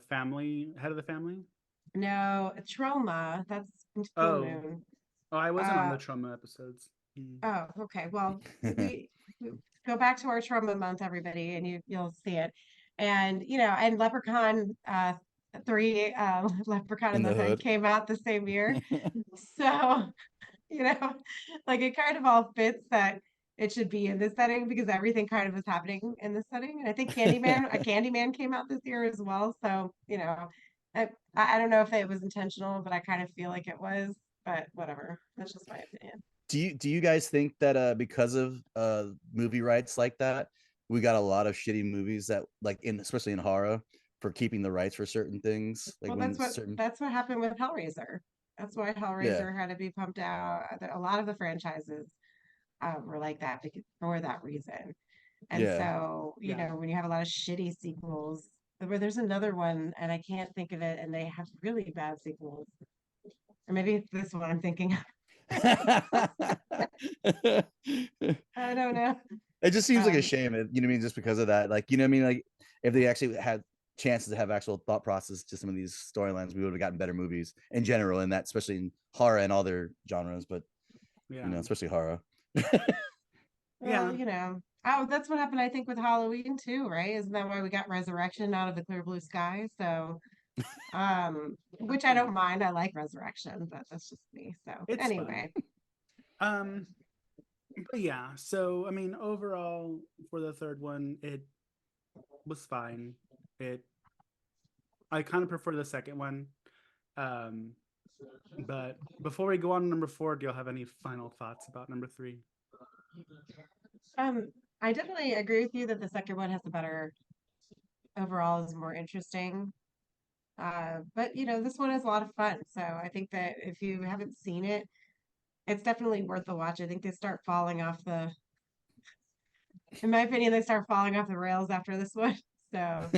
Family, Head of the Family. No, Trauma. That's Full Oh, Moon. I wasn't on the trauma episodes. Oh, okay. Well, we go back to our trauma month, everybody, and you'll see it. And and Leprechaun 3, Leprechaun In in the the Hood hood. came out the same year. So, like it kind of all fits that it should be in this setting because everything kind of is happening in this setting. And I think Candyman came out this year as well. So, I don't know if it was intentional, but I kind of feel like it was. But whatever. That's just my opinion. Do you guys think that because of movie rights like that, we got a lot of shitty movies that like in especially in horror for keeping the rights for certain things like Well, when certain that's what happened with Hellraiser. That's why yeah Hellraiser had to be pumped out. A lot of the franchises were like that because, for that reason. And yeah so, Yeah. when you have a lot of shitty sequels, where there's another one and I can't think of it, and they have really bad sequels, or maybe it's this one I'm thinking of. I don't know. It just seems like a Um, shame, you know what I mean, just because of that. Like, you know what I mean? Like, if they actually had chances to have actual thought process to some of these storylines, we would have gotten better movies in general, and that especially in horror and other genres, but Yeah. especially horror. well, Yeah. oh, that's what happened, I think, with Halloween too, right? Isn't that why we got Resurrection out of the clear blue sky? So, which I don't mind. I like Resurrection, but that's just me. So, It's fun. anyway, Um, but yeah, so I mean, overall for the third one, it was fine. It I kind of prefer the second one. Um, but before we go on to number four, do y'all have any final thoughts about number three? I definitely agree with you that the second one has a better overall is more interesting. But this one is a lot of fun. So I think that if you haven't seen it, it's definitely worth the watch. I think they start falling off in my opinion, they start falling off the rails after this one. So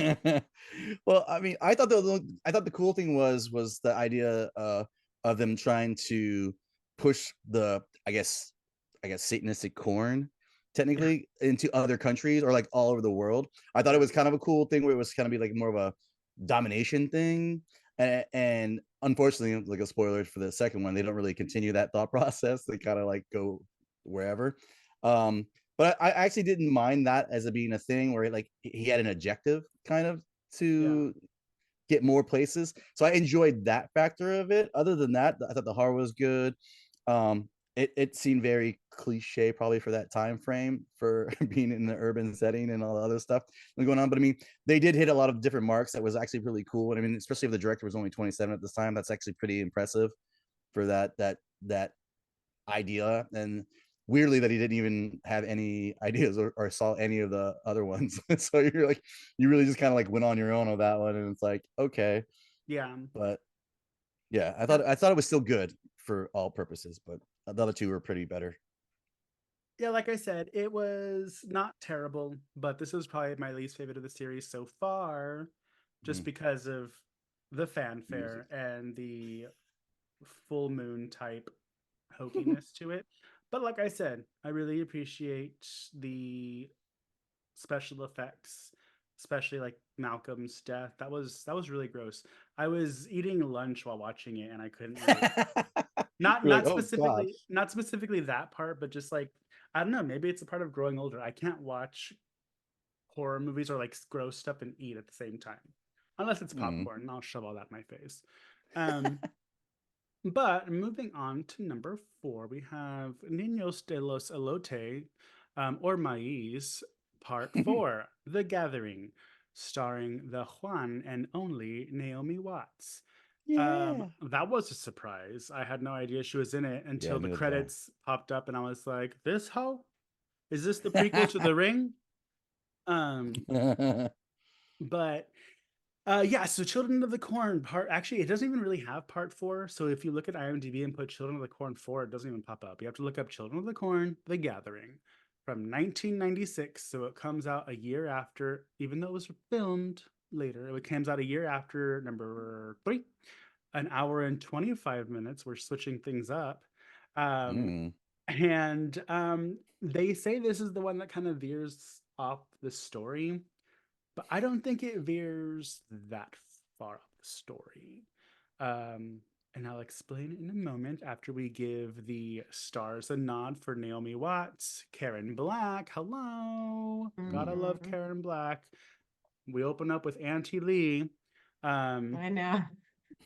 Well, I mean, I thought the cool thing was the idea of them trying to push the I guess Satanistic corn Yeah. technically into other countries or like all over the world. I thought it Yeah. was kind of a cool thing where it was kind of be like more of a domination thing. And unfortunately, like a spoiler for the second one, they don't really continue that thought process. They kind of like go wherever. Um, but I actually didn't mind that as it being a thing where like he had an objective kind of Yeah. to get more places. So I enjoyed that factor of it. Other than that, I thought the horror was good. It seemed very cliche probably for that time frame for being in the urban setting and all the other stuff going on. But I mean, they did hit a lot of different marks that was actually really cool. And I mean, especially if the director was only 27 at this time, that's actually pretty impressive for that idea. And weirdly that he didn't even have any ideas or saw any of the other ones. So you're like, you really just kind of like went on your own on that one, and it's like, okay. Yeah. But yeah, I Yep. thought I thought it was still good for all purposes, but the other two were pretty better. Yeah, like I said, it was not terrible, but this is probably my least favorite of the series so far, just Mm. because of the Music. fanfare and the full moon type hokiness to it. But like I said, I really appreciate the special effects, especially like Malcolm's death. That was really gross. I was eating lunch while watching it and I couldn't really not You're like, not oh god. specifically that part, but just like I don't know, maybe it's a part of growing older. I can't watch horror movies or like gross stuff and eat at the same time. Unless it's Mm. popcorn, and I'll shove all that in my face. Um, but moving on to number four, we have Niños de los Elote, or Maíz, Part 4, The Gathering, starring the Juan and only Naomi Watts. Yeah. That was a surprise. I had no idea she was in it Yeah, until the neither did credits popped up, and I was like, "This hoe? Is this the prequel to The Ring?" Um, I. but yeah, so Children of the Corn part actually it doesn't even really have part 4. So if you look at IMDb and put Children of the Corn 4, it doesn't even pop up. You have to look up Children of the Corn: The Gathering from 1996. So it comes out a year after, even though it was filmed later, it comes out a year after number 3. An hour and 25 minutes. We're switching things up. Um, Mm. and they say this is the one that kind of veers off the story, but I don't think it veers that far off the story. Um, and I'll explain in a moment after we give the stars a nod for Naomi Watts, Karen Black. Hello. Gotta love mhm. Karen Black. We open up with Auntie Lee. Um, I know.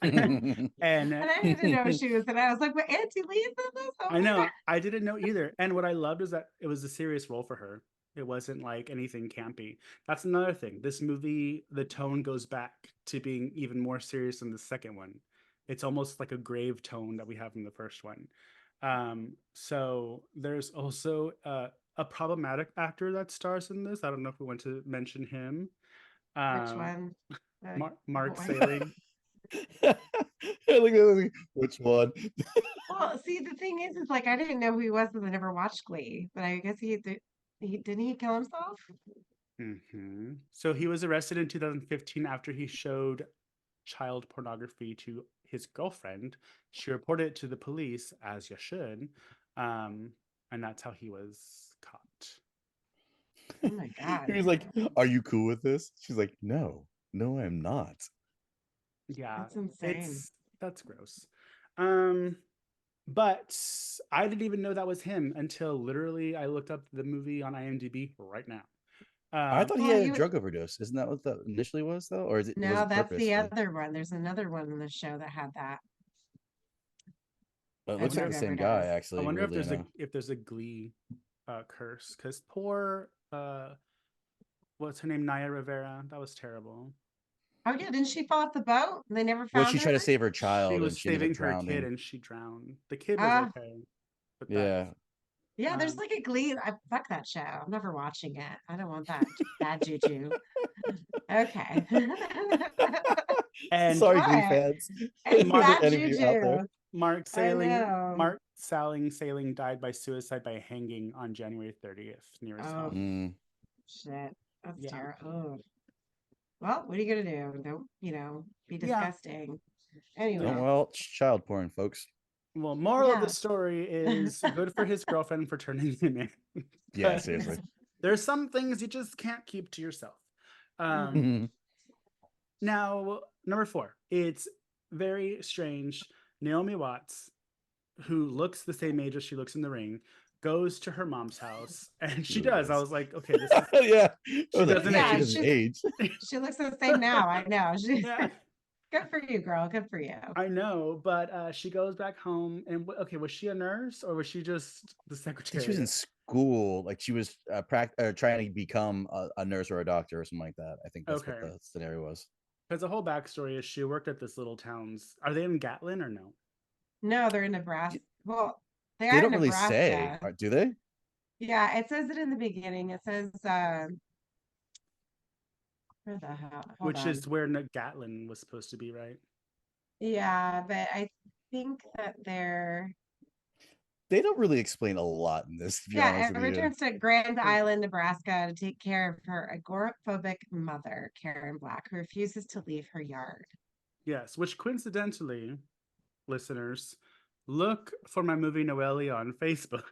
and And I didn't know she was in it. I was like, "But Auntie Lee's in this? Oh I my god!" know I didn't know either. And what I loved is that it was a serious role for her. It wasn't like anything campy. That's another thing. This movie, the tone goes back to being even more serious in the second one. It's almost like a grave tone that we have in the first one. So there's also a problematic actor that stars in this. I don't know if we want to mention him. Which one? Mark What one? Saling. Which one? Well, see, the thing is like I didn't know who he was because I never watched Glee, but I guess he didn't he kill himself? So he was arrested in 2015 after he showed child pornography to his girlfriend. She reported it to the police, as you should, and that's how he was caught. Oh my God. He was like, "Are you cool with this?" She's like, "No, I'm not." Yeah, That's insane. that's gross. But I didn't even know that was him until literally I looked up the movie on IMDb right now. I thought he Well, had he a wa- drug overdose. Isn't that what that initially was, though, or was No, it that's the purposeful? other one. There's another one in the show that had that. It I looks like drug the wonder, same guy, overdose. I actually. wonder Weirdly enough. if there's a Glee curse, because poor what's her name, Naya Rivera, that was terrible. Oh yeah, didn't she fall off the boat? And they never Well, found she her? tried to save her She child, and was she ended up saving her kid drowning. and she drowned. The kid was Ah, okay, but Yeah, yeah, there's um, like a Glee. Fuck that show. I'm never watching it. I don't want that bad juju. Okay. and sorry, Glee What? fans. It's If Mark there's bad any of you out there. juju. Mark I Saling know. Sailing died by suicide by hanging on January 30th near his Oh home. Mm, shit. That's Yeah. terrible. Well, what are you gonna do? Don't, be Yeah. disgusting. don't Anyway, well, it's child porn, folks. Well, moral of the yeah. story is good for his girlfriend for turning him in. Yeah, 'Cause seriously. there's some things you just can't keep to yourself. Now, number 4, it's very strange. Naomi Watts, who looks the same age as she looks in the ring, goes to her mom's house, and she Really does. I does. was like, okay, this is Yeah, I she was like, doesn't yeah, she Yeah, doesn't age. age. she looks the same now. I know. Yeah, Good for you, girl. Good for you. I know, but she goes back home, and okay, was she a nurse or was she just the I think she was secretary? in school, like she was trying to become a nurse or a doctor or something like that. I think that's what Okay, the scenario was. because the whole backstory is she worked at this little town's. Are they in Gatlin or no? No, they're in Nebraska. Well, they They are in don't really say, Nebraska. do they? Yeah, it says it in the beginning. It says, where the hell? Hold Which on. is where Gatlin was supposed to be, right? Yeah, but I think that they're, They don't really explain a lot in this, to be honest it with you. returns to Grand Island, Nebraska to take care of her agoraphobic mother, Karen Black, who refuses to leave her yard. Yes, which coincidentally, listeners, look for my movie Noelle on Facebook,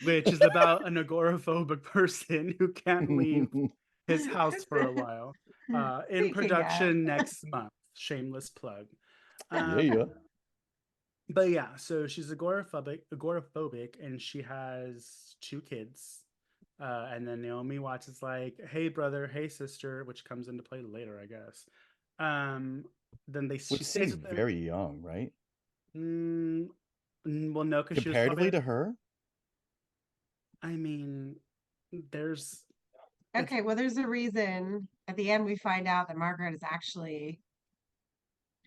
which is about an agoraphobic person who can't leave his house for a while. In Speaking of, production next month. Shameless plug. Yeah, yeah. But yeah, so she's agoraphobic, and she has 2 kids. And then Naomi Watts is like, "Hey brother, hey sister," which comes into play later, I guess. Then she Which stays seems with them. very young, right? Well, no, because she was Comparatively probably. to her. I mean, there's. okay, well, there's a reason. At the end, we find out that Margaret is actually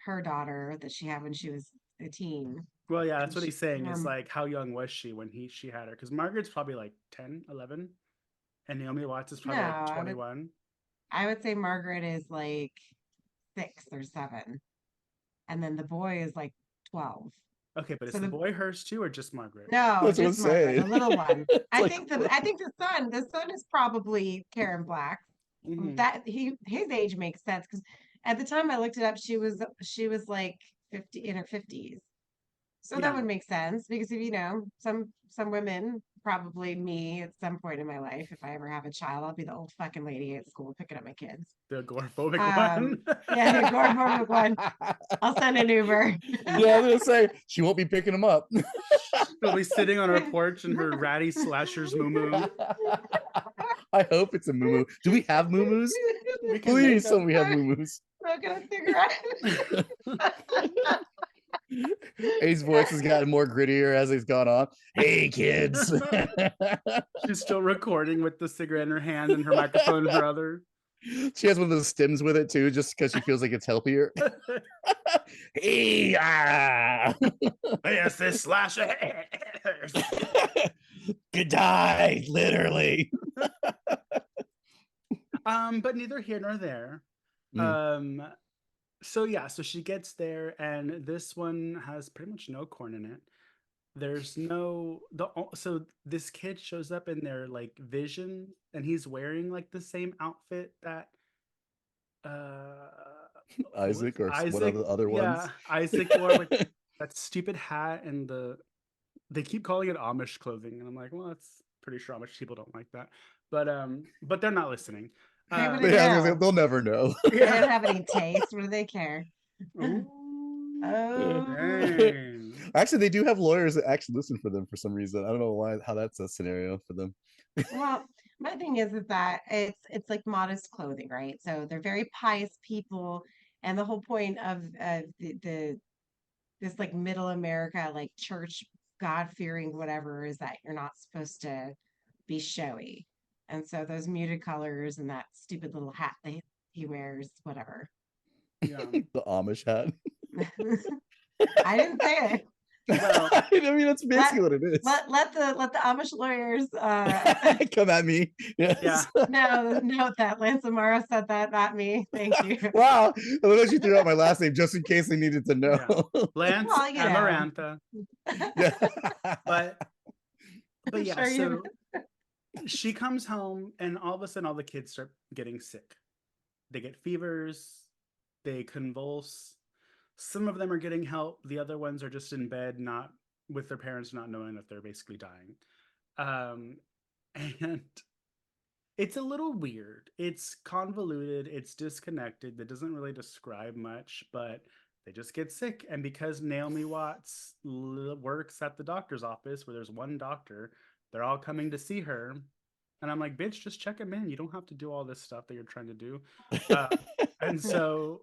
her daughter that she had when she was a teen. Well, yeah, that's And what he's saying. Is her- like, how young was she when she had her? Because Margaret's probably like 10, 11, and Naomi Watts is no, probably like 21. I would say Margaret is like 6 or 7, and then the boy is like 12. Okay, but is So the boy hers too, or just Margaret? no, That's what I'm just Margaret, the saying. little one. It's I like, think the son is probably Karen Black. Mhm. That his age makes sense because at the time I looked it up, she was like 50 in her 50s. So that Yeah, would make sense because if some women, probably me at some point in my life, if I ever have a child, I'll be the old fucking lady at school picking up my kids. the agoraphobic one. Yeah, the agoraphobic one. I'll send an Uber. yeah, I was gonna say she won't be picking them up. She'll be sitting on her porch in her ratty slashers moo. I hope it's a moo. Do we have moo? We can Please, make some them. we have moo. Smoking a cigarette. His voice has gotten more grittier as he's gone on. Hey, kids. She's still recording with the cigarette in her hand and her microphone in her other. She has one of those stems with it too, just because she feels like it's healthier. Hey, Yes, this slasher. Good die, literally. But neither here nor there. So yeah, so she gets there, and this one has pretty much no corn in it. There's no so this kid shows up in their like vision, and he's wearing like the same outfit that Isaac or Isaac, one of the other ones. yeah, Isaac wore like that stupid hat, and they keep calling it Amish clothing, and I'm like, well, that's pretty sure Amish people don't like that, but they're not listening. They wouldn't But yeah, I was gonna know. say, they'll never know. They don't have any taste. What do they care? Ooh, Oh, dang. Actually, they do have lawyers that actually listen for them for some reason. I don't know how that's a scenario for them. well, my thing is that it's like modest clothing, right? So they're very pious people, and the whole point of the this like middle America, like church, God fearing, whatever, is that you're not supposed to be showy. And so those muted colors and that stupid little hat he wears, whatever. Yeah. The Amish hat. I didn't say it. Well, I mean, that's basically what it is. Let the Amish lawyers Come at me. Yes. yeah. note that Lance Amaro said that, not me. Thank you. Wow. I love you threw out my last name just in case they needed to know. Yeah. Lance Well, you know. Amarantha. Yeah. But I'm yeah, sure so she comes home, and all of a sudden all the kids start getting sick. They get fevers, they convulse. Some of them are getting help, the other ones are just in bed, not with their parents, not knowing that they're basically dying. And it's a little weird. It's convoluted, it's disconnected, that doesn't really describe much, but they just get sick. And because Naomi Watts works at the doctor's office where there's one doctor, they're all coming to see her. And I'm like, bitch, just check them in. You don't have to do all this stuff that you're trying to do. And so,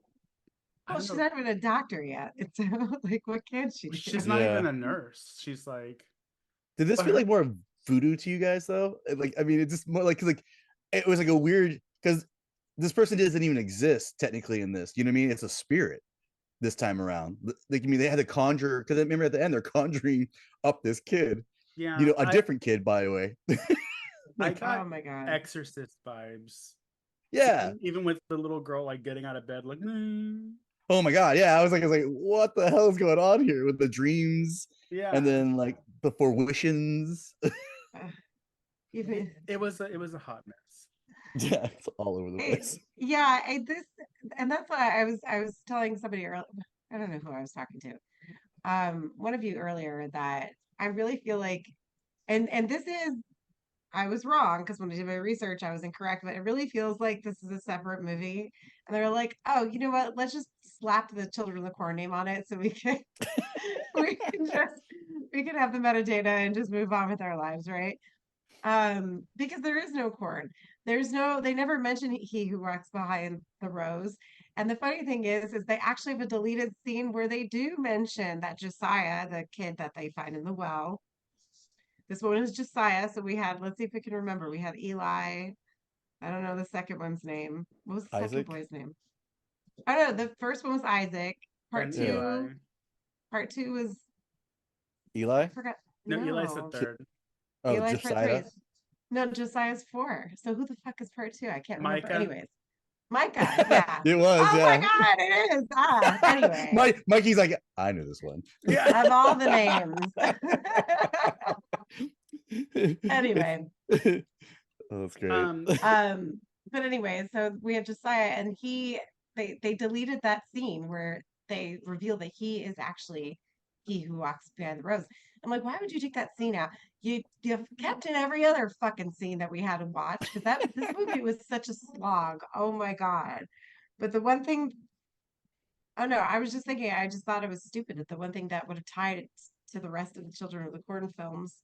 I well, don't she's know. not even a doctor yet. It's like, what can she do? She's not Yeah. even a nurse. She's like, Did this but feel her- like more voodoo to you guys though? Like, I mean, it's just more like, cause like it was like a weird, because this person doesn't even exist technically in this. You know what I mean? It's a spirit this time around. Like, I mean, they had to conjure, because I remember at the end they're conjuring up this kid. yeah, You know, a different kid, by the way. I got Oh my god. Exorcist vibes. Yeah. Even with the little girl like getting out of bed, like, Oh my god. Yeah. I was like, what the hell is going on here with the dreams? yeah. And then like the fruitions. Even It was a hot mess. Yeah, it's all over the place. yeah, and that's why I was telling somebody earlier. I don't know who I was talking to. One of you earlier, that I really feel like, and this is, I was wrong because when I did my research, I was incorrect, but it really feels like this is a separate movie. And they're like, oh, you know what? Let's just slap the Children of the Corn name on it so we can we can have the metadata and just move on with our lives, right? Because there is no corn. They never mention he who walks behind the rose. And the funny thing is they actually have a deleted scene where they do mention that Josiah, the kid that they find in the well, this one is Josiah. So we had, let's see if we can remember. We had Eli. I don't know the second one's name. What was the second Isaac? boy's name? I don't know. The first one was Isaac. Part And two. Eli. Part two was, Eli? I forgot. No, Eli's the third. Oh, Eli's part Josiah. 3. No, Josiah's 4. So who the fuck is part 2? I can't remember. Micah. Anyways, Micah. Yeah. It was, Oh yeah. my god, it is. Anyway, Mikey's like, I knew this one. Yeah. of all the names. Anyway, Oh, that's great. but anyway, so we have Josiah, and they deleted that scene where they reveal that he is actually he who walks behind the rose. I'm like, why would you take that scene out? You've kept in every other fucking scene that we had to watch, because this movie was such a slog. Oh my god. But the one thing, oh no, I was just thinking, I just thought it was stupid that the one thing that would have tied it to the rest of the Children of the Corn films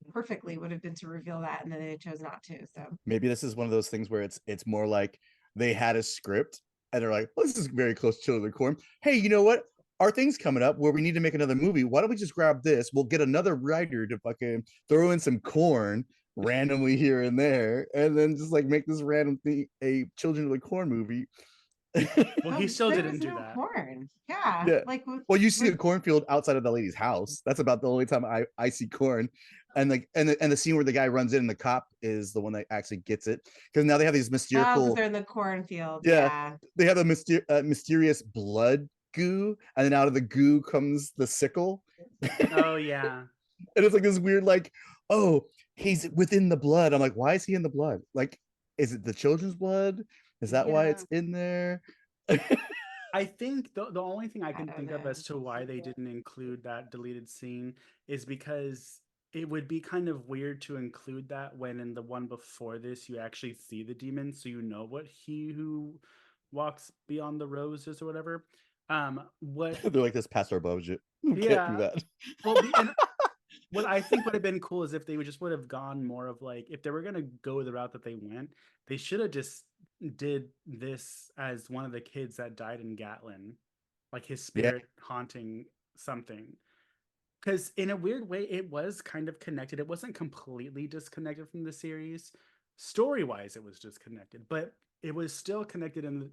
perfectly would have been to reveal that, and then they chose not to. So Maybe this is one of those things where it's more like they had a script and they're like, well, this is very close to Children of the Corn. Hey, you know what? our thing's coming up where we need to make another movie. Why don't we just grab this? We'll get another writer to fucking throw in some corn randomly here and there, and then just like make this random thing a Children of the Corn movie. Well, he But still there didn't was do no that. corn. Yeah. Yeah. Like Well, you see with a cornfield outside of the lady's house. That's about the only time I see corn. And like and the scene where the guy runs in and the cop is the one that actually gets it. Because now they have these because mystical, they're in the cornfield. yeah, Yeah. they have a mysterious blood goo, and then out of the goo comes the sickle. Oh yeah. And it's like this weird, like, oh, he's within the blood. I'm like, why is he in the blood? Like, is it the children's blood? Is that why Yeah. it's in there? I think the only thing I can don't think of know. as to why they didn't include that deleted scene is because it would be kind of weird to include that when in the one before this you actually see the demon, so you know what he who walks beyond the roses or whatever. What? They're like, this past our budget. We can't do Yeah. that. Well, and what I think would have been cool is if they would have gone more of like, if they were gonna go the route that they went, they should have just did this as one of the kids that died in Gatlin, like his Yeah. spirit haunting something. Because in a weird way, it was kind of connected. It wasn't completely disconnected from the series. Story wise, it was disconnected, but it was still connected in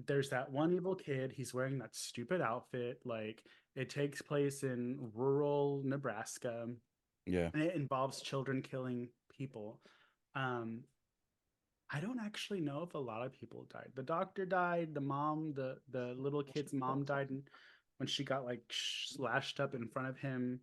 there's that one evil kid. He's wearing that stupid outfit. Like it takes place in rural Nebraska Yeah. and it involves children killing people. Um, I don't actually know if a lot of people died. The doctor died. The mom, the little kid's mom died when she got like slashed up in front of him.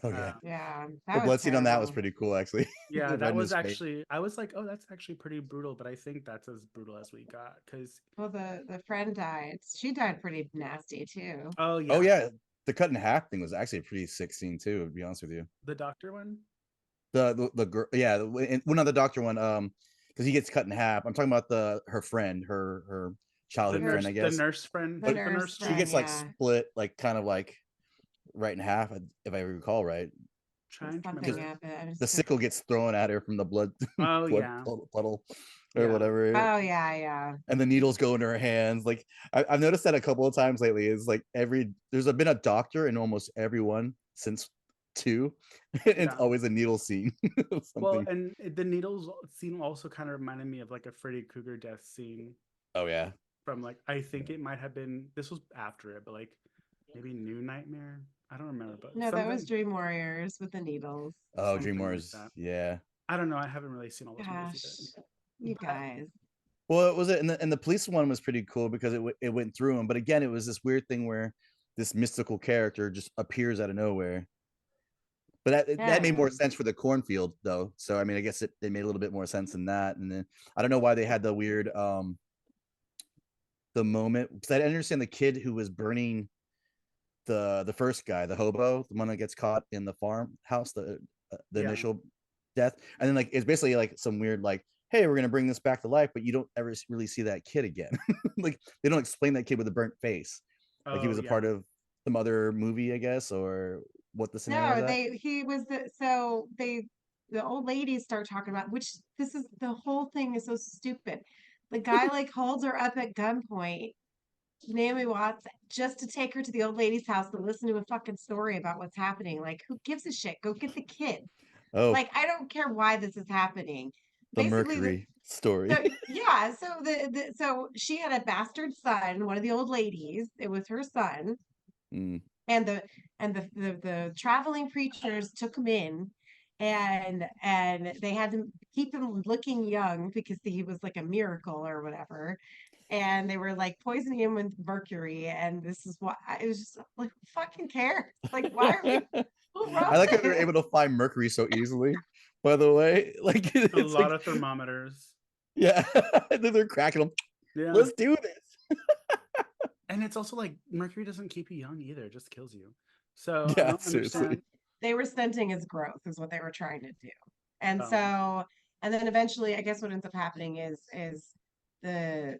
Oh yeah. Yeah. The That was blood scene on that was terrible. pretty cool, actually. Yeah, Right that in was his face. actually. I was like, oh, that's actually pretty brutal. But I think that's as brutal as we got. Because Well, the friend died. She died pretty nasty too. oh Oh yeah, yeah. The cut in half thing was actually a pretty sick scene too, to be honest with you. the doctor one. The girl, yeah, well, not the doctor one, because he gets cut in half. I'm talking about her friend, her The childhood friend, nurse, I the guess. nurse friend, The Like the nurse nurse she chick. friend, gets like yeah. split, like kind of like right in half, if I recall right. Trying to Something Because remember. happened. I the just sickle gets thrown at her from the blood Oh blood yeah, puddle or yeah. whatever, oh yeah, yeah. and the needles go into her hands. Like I've noticed that a couple of times lately. Is like there's been a doctor in almost everyone since two. It's Yeah. always a needle scene. Well, Something. and the needles scene also kind of reminded me of like a Freddy Krueger death scene Oh yeah. from like I think it might have been this was after it, but like maybe New Nightmare. I don't remember, but No, that was something Dream Warriors with the needles. Oh, Dream something like Wars. that. Yeah. I don't know. I haven't really seen all those movies Gosh, either. you But guys. Well, it was it, and the police one was pretty cool because it went through him. But again, it was this weird thing where this mystical character just appears out of nowhere. But that made Yeah. more sense for the cornfield, though. So I mean, I guess it made a little bit more sense than that. And then I don't know why they had the weird the moment, because I didn't understand the kid who was burning the first guy, the hobo, the one that gets caught in the farmhouse, the yeah, initial death, and then like it's basically like some weird like, hey, we're gonna bring this back to life, but you don't ever really see that kid again. Like they don't explain that kid with a burnt face, like he oh was a yeah, part of some other movie, I guess, or what the scenario was No, at. he was the old ladies start talking about, which this is the whole thing is so stupid. The guy like holds her up at gunpoint, Naomi Watts, just to take her to the old lady's house to listen to a fucking story about what's happening. Like, who gives a shit? Go get the kid. Oh, Like, I don't care why this is happening. the Basically, Mercury story. so yeah, so so she had a bastard son, one of the old ladies. It was her son, Mm. and the traveling preachers took him in, and they had to keep him looking young because he was like a miracle or whatever. And they were like poisoning him with mercury, and this is why it was just like, who fucking cares? Like, why are we? Who I wrote like how they were this? able to find Mercury so easily. By the way, like a it's lot like, of thermometers. yeah, they're cracking them. Yeah, Let's do this. and it's also like mercury doesn't keep you young either; it just kills you. So I Yeah, don't seriously. understand. They were stunting his growth, is what they were trying to do. And Um, so, and then eventually, I guess what ends up happening is the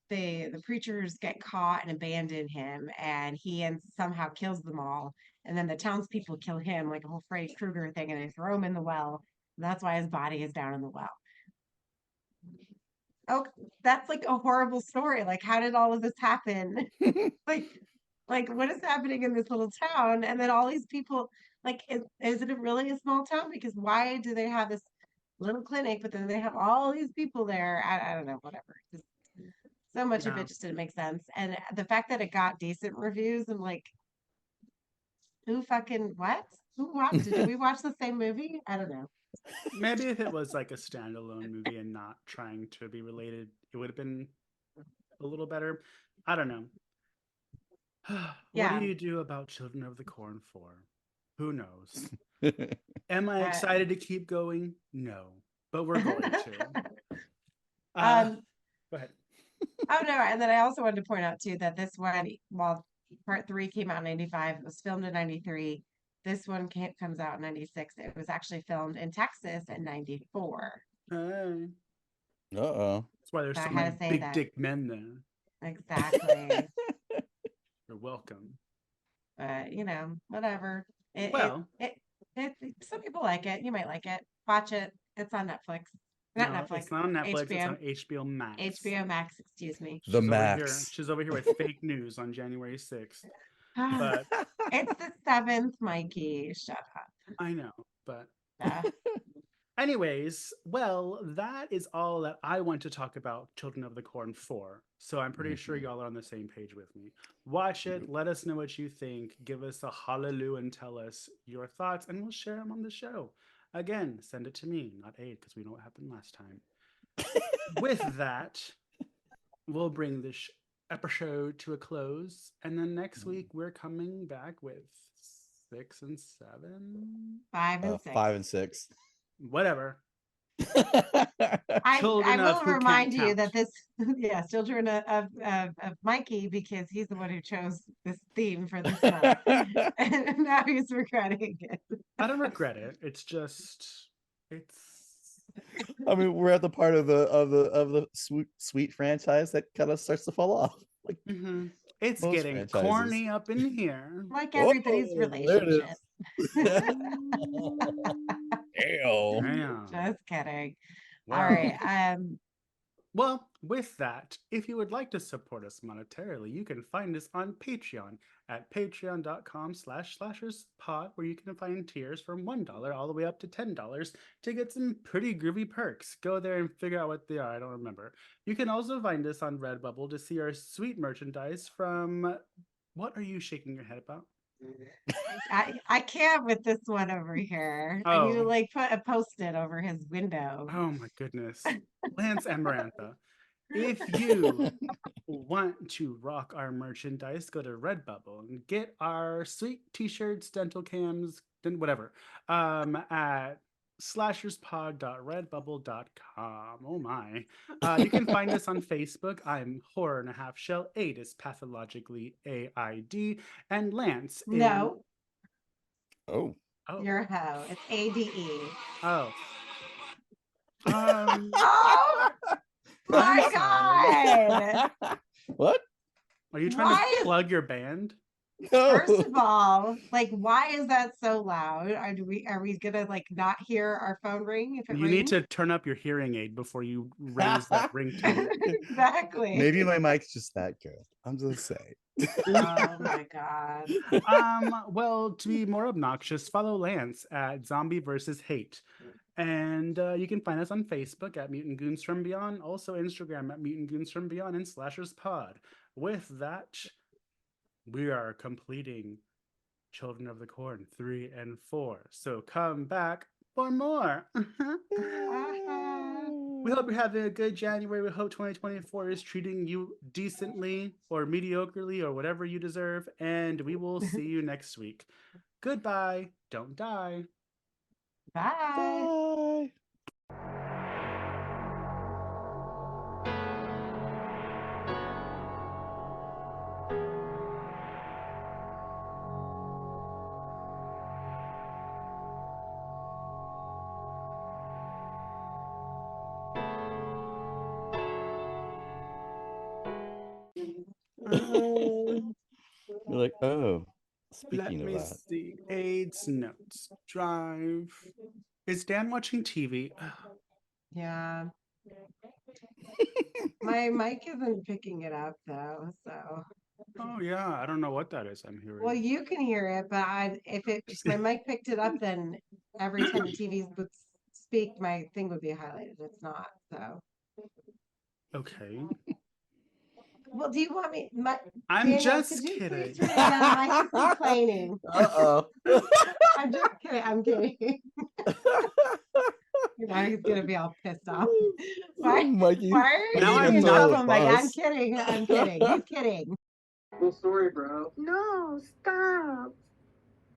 the preachers get caught and abandon him, and he ends somehow kills them all. And then the townspeople kill him, like a whole Freddy Krueger thing, and they throw him in the well. And that's why his body is down in the well. Oh, that's like a horrible story. Like, how did all of this happen? Like, Like, what is happening in this little town? And then all these people, like, is it really a small town? Because why do they have this little clinic, but then they have all these people there? I don't know, whatever. Just so much of Yeah. it just didn't make sense. And the fact that it got decent reviews, I'm like, who fucking what? Who watched? Did we watch the same movie? I don't know. Maybe if it was like a standalone movie and not trying to be related, it would have been a little better. I don't know. What do Yeah. you do about Children of the Corn 4? Who knows? Am I Uh, excited to keep going? No, but we're going to. um, Go ahead. oh no, and then I also wanted to point out too that this one, while part three came out in 95, it was filmed in 93. This one comes out in 96. It was actually filmed in Texas in 94. Hey. Uh-oh. That's why there's So I so had many to say big that. dick men there. Exactly. You're welcome. But you know, whatever. It, it Well, it it some people like it. You might like it. Watch it. It's on Netflix. Not no, Netflix. it's not on Netflix. It's HBO. on HBO Max. HBO Max, excuse me. The She's over here. Max. She's over here with fake news on January 6th. But It's the 7th, Mikey. Shut up. I know. But Uh, anyways, well, that is all that I want to talk about Children of the Corn for. So I'm pretty sure Mhm. y'all are on the same page with me. Watch it. Let us know what you think. Give us a hallelujah and tell us your thoughts, and we'll share them on the show. Again, send it to me, not Aid, because we know what happened last time. With that, we'll bring this episode to a close. And then next week, we're coming back with 6 and 7. 5 and 6. 5 and 6. Whatever. I Children of will who remind can't you count. that this, yeah, children of Mikey, because he's the one who chose this theme for this month, and now he's regretting it. I don't regret it. It's just, it's. I mean, we're at the part of the sweet franchise that kind of starts to fall off. Like Mhm. It's most getting franchises. corny up in here. Like Whoa, everybody's there it relationship. Ew. Yeah. Just kidding. All Well, right. well, with that, if you would like to support us monetarily, you can find us on Patreon at patreon.com/slasherspod, where you can find tiers from $1 all the way up to $10 to get some pretty groovy perks. Go there and figure out what they are. I don't remember. You can also find us on Redbubble to see our sweet merchandise from. What are you shaking your head about? I can't with this one over here. I need to Oh, like put a post-it over his window. oh my goodness. Lance and Marantha. If you want to rock our merchandise, go to Redbubble and get our sweet t-shirts, dental cams, then whatever, at slasherspod.redbubble.com. Oh my. You can find us on Facebook. I'm Horror and a Half Shell. 8 is pathologically AID. And Lance is. No, Oh. Oh. you're a hoe. It's ADE. Oh. Oh my I'm God. What? Are you trying Why to is plug your band? First No. of all, like, why is that so loud? Are we gonna like not hear our phone ring if it You need rings? to turn up your hearing aid before you raise that ringtone. Exactly. Maybe my mic's just that good. I'm just saying. Oh my God. Well, to be more obnoxious, follow Lance at Zombie versus Hate. And you can find us on Facebook at Mutant Goons from Beyond, also Instagram at Mutant Goons from Beyond and Slashers Pod. With that, we are completing Children of the Corn 3 and 4. So come back for more. We hope you're having a good January. We hope 2024 is treating you decently or mediocrely or whatever you deserve. And we will see you next week. Goodbye. Don't die. Bye. Bye. You're like, oh, Let speaking of me that. see. AIDS notes. Drive. Is Dan watching TV? Yeah. My mic isn't picking it up though, so Oh, yeah, I don't know what that is. I'm hearing. Well, you can hear it, but if my mic picked it up, then every time the TV would speak, my thing would be highlighted. It's not, so. Okay. Well, do you want me? I'm Daniel, just could you kidding. please turn it down? Mike is complaining. Uh-oh. I'm just kidding. I'm kidding. Now he's gonna be all pissed off. Why? Mikey, Why are you Now getting I'm in not trouble, Mike? I'm boss. kidding. I'm kidding. He's kidding. Cool story, bro. No.